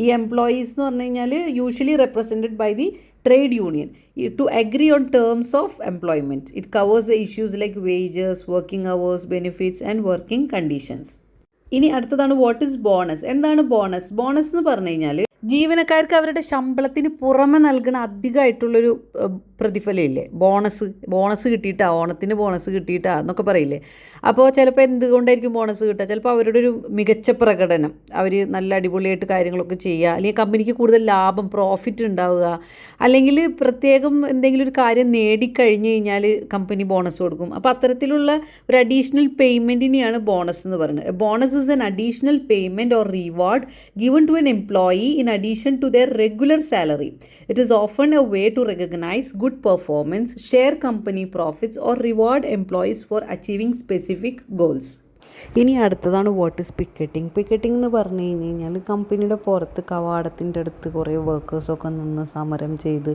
ഈ എംപ്ലോയീസ് എന്ന് പറഞ്ഞു കഴിഞ്ഞാൽ usually represented by the trade union to agree on terms of employment. It covers the issues like wages, working hours, benefits and working conditions. ഇനി അടുത്തതാണ് what is bonus. എന്താണ് bonus? Bonus എന്ന് പറഞ്ഞു കഴിഞ്ഞാൽ ജീവനക്കാർക്ക് അവരുടെ ശമ്പളത്തിന് പുറമെ നൽകുന്ന അധികമായിട്ടുള്ളൊരു പ്രതിഫലമില്ലേ, ബോണസ് കിട്ടിയിട്ടാ, ഓണത്തിന് ബോണസ് കിട്ടിയിട്ടാ എന്നൊക്കെ പറയില്ലേ. അപ്പോൾ ചിലപ്പോൾ എന്തുകൊണ്ടായിരിക്കും ബോണസ് കിട്ടുക? ചിലപ്പോൾ അവരുടെ ഒരു മികച്ച പ്രകടനം, അവർ നല്ല അടിപൊളിയായിട്ട് കാര്യങ്ങളൊക്കെ ചെയ്യുക, അല്ലെങ്കിൽ കമ്പനിക്ക് കൂടുതൽ ലാഭം, പ്രോഫിറ്റ് ഉണ്ടാവുക, അല്ലെങ്കിൽ പ്രത്യേകം എന്തെങ്കിലും ഒരു കാര്യം നേടിക്കഴിഞ്ഞ് കഴിഞ്ഞാൽ കമ്പനി ബോണസ് കൊടുക്കും. അപ്പോൾ അത്തരത്തിലുള്ള ഒരു അഡീഷണൽ പേയ്മെൻറ്റിനെയാണ് ബോണസ് എന്ന് പറയുന്നത്. Bonus is an additional payment or reward given to an employee in addition to their regular salary. It is often a way to recognize good good performance, share company profits, or reward employees for achieving specific goals. ഇനി അടുത്തതാണ് what is picketing. Picketing എന്ന് പറഞ്ഞു കഴിഞ്ഞാൽ കമ്പനിയുടെ പുറത്ത് കവാടത്തിൻ്റെ അടുത്ത് കുറേ വർക്കേഴ്സൊക്കെ നിന്ന് സമരം ചെയ്ത്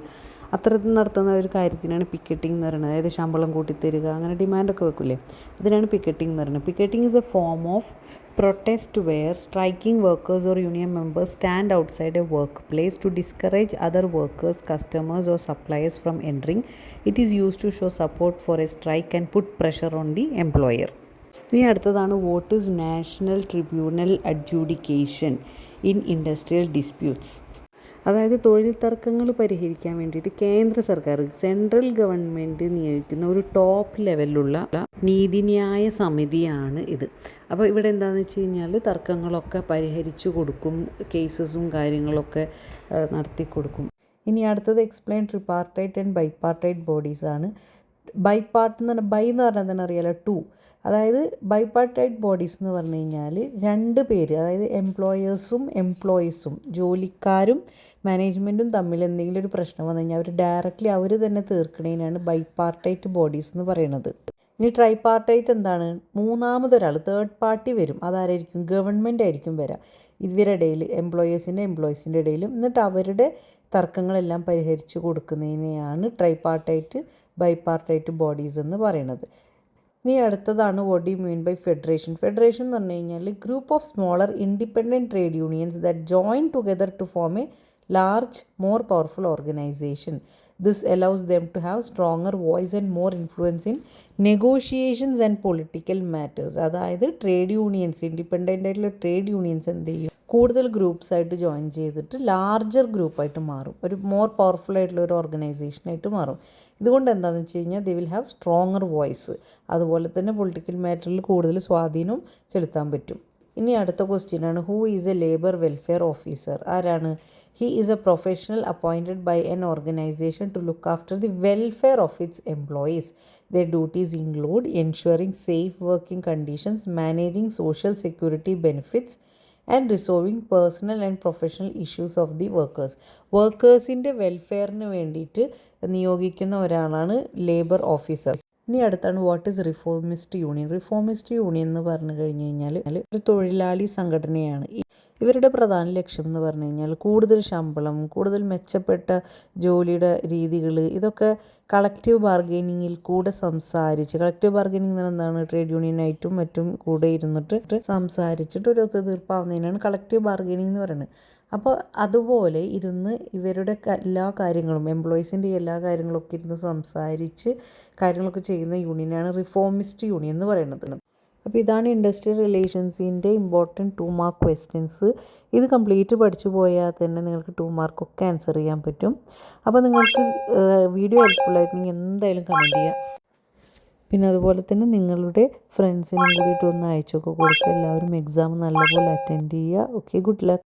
അത്തരത്തിൽ നടത്തുന്ന ഒരു കാര്യത്തിനാണ് പിക്കറ്റിംഗ് എന്ന് പറയുന്നത്. അതായത് ശമ്പളം കൂട്ടിത്തരിക, അങ്ങനെ ഡിമാൻഡൊക്കെ വെക്കില്ലേ, അതിനാണ് പിക്കറ്റിംഗ് എന്ന് പറയുന്നത്. Picketing is A form of protest where striking workers or union members stand outside a workplace to discourage other workers, customers or suppliers from entering. It is used to show support for a strike and put pressure on the employer. ഇനി അടുത്തതാണ് what is national tribunal adjudication in industrial disputes. അതായത് തൊഴിൽ തർക്കങ്ങൾ പരിഹരിക്കാൻ വേണ്ടിയിട്ട് കേന്ദ്ര സർക്കാർ, central government നിയോഗിക്കുന്ന ഒരു ടോപ്പ് ലെവലിലുള്ള നീതിന്യായ സമിതിയാണ് ഇത്. അപ്പോൾ ഇവിടെ എന്താണെന്ന് വെച്ച് കഴിഞ്ഞാൽ തർക്കങ്ങളൊക്കെ പരിഹരിച്ചു കൊടുക്കും, കേസസും കാര്യങ്ങളൊക്കെ നടത്തി കൊടുക്കും. ഇനി അടുത്തത് എക്സ്പ്ലെയിൻ ട്രിപാർട്ടൈറ്റ് ആൻഡ് ബൈപാർട്ടൈറ്റ് ബോഡീസ് ആണ്. ബൈപാർട്ട് എന്ന് പറഞ്ഞാൽ ബൈ എന്ന് പറഞ്ഞാൽ തന്നെ അറിയാലോ, ടു. അതായത് ബൈപാർട്ടൈറ്റ് ബോഡീസ് എന്ന് പറഞ്ഞു കഴിഞ്ഞാൽ രണ്ട് പേര്, അതായത് എംപ്ലോയേഴ്സും എംപ്ലോയീസും, ജോലിക്കാരും മാനേജ്മെൻറ്റും തമ്മിൽ എന്തെങ്കിലും ഒരു പ്രശ്നം വന്നു കഴിഞ്ഞാൽ അവർ ഡയറക്റ്റ്ലി അവർ തന്നെ തീർക്കണതിനാണ് ബൈപാർട്ടൈറ്റ് ബോഡീസ് എന്ന് പറയുന്നത്. ഇനി ട്രൈപാർട്ടൈറ്റ് എന്താണ്? മൂന്നാമതൊരാൾ, തേർഡ് പാർട്ടി വരും. അതാരായിരിക്കും? ഗവൺമെൻറ് ആയിരിക്കും വരിക. ഇവരുടെ ഇടയിൽ, എംപ്ലോയീസിൻ്റെ ഇടയിലും, എന്നിട്ട് അവരുടെ തർക്കങ്ങളെല്ലാം പരിഹരിച്ചു കൊടുക്കുന്നതിനെയാണ് ട്രൈപാർട്ടൈറ്റ് ബൈപാർട്ടൈറ്റ് ബോഡീസ് എന്ന് പറയുന്നത്. ഇനി അടുത്തതാണ് what you mean by federation. Federation എന്ന് പറഞ്ഞു കഴിഞ്ഞാൽ group of smaller independent trade unions that join together to form a large, more powerful organization. This allows them to have stronger voice and more influence in negotiations and political matters. അതായത് trade unions, independent ആയിട്ടുള്ള trade unions എന്ത് ചെയ്യും, കൂടുതൽ ഗ്രൂപ്പ്സായിട്ട് join ചെയ്തിട്ട് larger ഗ്രൂപ്പായിട്ട് മാറും, ഒരു more powerful ആയിട്ടുള്ള ഒരു ഓർഗനൈസേഷനായിട്ട് മാറും. ഇതുകൊണ്ട് എന്താണെന്ന് വെച്ച് കഴിഞ്ഞാൽ they will have stronger voice. അതുപോലെ തന്നെ പൊളിറ്റിക്കൽ മാറ്ററിൽ കൂടുതൽ സ്വാധീനം ചെലുത്താൻ പറ്റും. ഇനി അടുത്ത ക്വസ്റ്റ്യനാണ് who is A labour welfare officer. ആരാണ്? He is a professional appointed by an organization to look after the welfare of its employees. Their duties include ensuring safe working conditions, managing social security benefits, and resolving personal and professional issues of the workers. വർക്കേഴ്സിൻ്റെ വെൽഫെയറിന് വേണ്ടിയിട്ട് നിയോഗിക്കുന്ന ഒരാളാണ് labour officer. ഇനി അടുത്താണ് what is reformist union. Reformist union എന്ന് പറഞ്ഞു കഴിഞ്ഞ് കഴിഞ്ഞാൽ ഒരു തൊഴിലാളി സംഘടനയാണ്. ഇവരുടെ പ്രധാന ലക്ഷ്യം എന്ന് പറഞ്ഞു കഴിഞ്ഞാൽ കൂടുതൽ ശമ്പളം, കൂടുതൽ മെച്ചപ്പെട്ട ജോലിയുടെ രീതികൾ, ഇതൊക്കെ കളക്റ്റീവ് ബാർഗൈനിങ്ങിൽ കൂടെ സംസാരിച്ച്, കളക്റ്റീവ് ബാർഗൈനിങ് എന്ന് എന്താണ്, ട്രേഡ് യൂണിയനായിട്ടും മറ്റും കൂടെ ഇരുന്നിട്ട് സംസാരിച്ചിട്ട് ഒരു ഒത്തുതീർപ്പാവുന്നതിനാണ് കളക്റ്റീവ് ബാർഗൈനിങ് എന്ന് പറയുന്നത്. അപ്പോൾ അതുപോലെ ഇരുന്ന് ഇവരുടെ എല്ലാ കാര്യങ്ങളും, എംപ്ലോയീസിൻ്റെ എല്ലാ കാര്യങ്ങളൊക്കെ ഇരുന്ന് സംസാരിച്ച് കാര്യങ്ങളൊക്കെ ചെയ്യുന്ന യൂണിയനാണ് റിഫോമിസ്റ്റ് യൂണിയൻ എന്ന് പറയുന്നത്. അപ്പോൾ ഇതാണ് ഇൻഡസ്ട്രിയൽ റിലേഷൻസിൻ്റെ ഇമ്പോർട്ടൻറ്റ് 2 മാർക്ക് ക്വസ്റ്റ്യൻസ്. ഇത് കംപ്ലീറ്റ് പഠിച്ചു പോയാൽ തന്നെ നിങ്ങൾക്ക് 2 മാർക്കൊക്കെ ആൻസർ ചെയ്യാൻ പറ്റും. അപ്പോൾ നിങ്ങൾക്ക് വീഡിയോ ഹെൽപ്ഫുള്ളായിട്ടുണ്ടെങ്കിൽ എന്തായാലും കമൻറ്റ് ചെയ്യുക. പിന്നെ അതുപോലെ തന്നെ നിങ്ങളുടെ ഫ്രണ്ട്സിനും കൂടിയിട്ട് ഒന്ന് അയച്ചൊക്കെ കൊടുക്കുക. എല്ലാവരും എക്സാം നല്ലപോലെ അറ്റൻഡ് ചെയ്യുക. Okay, good luck.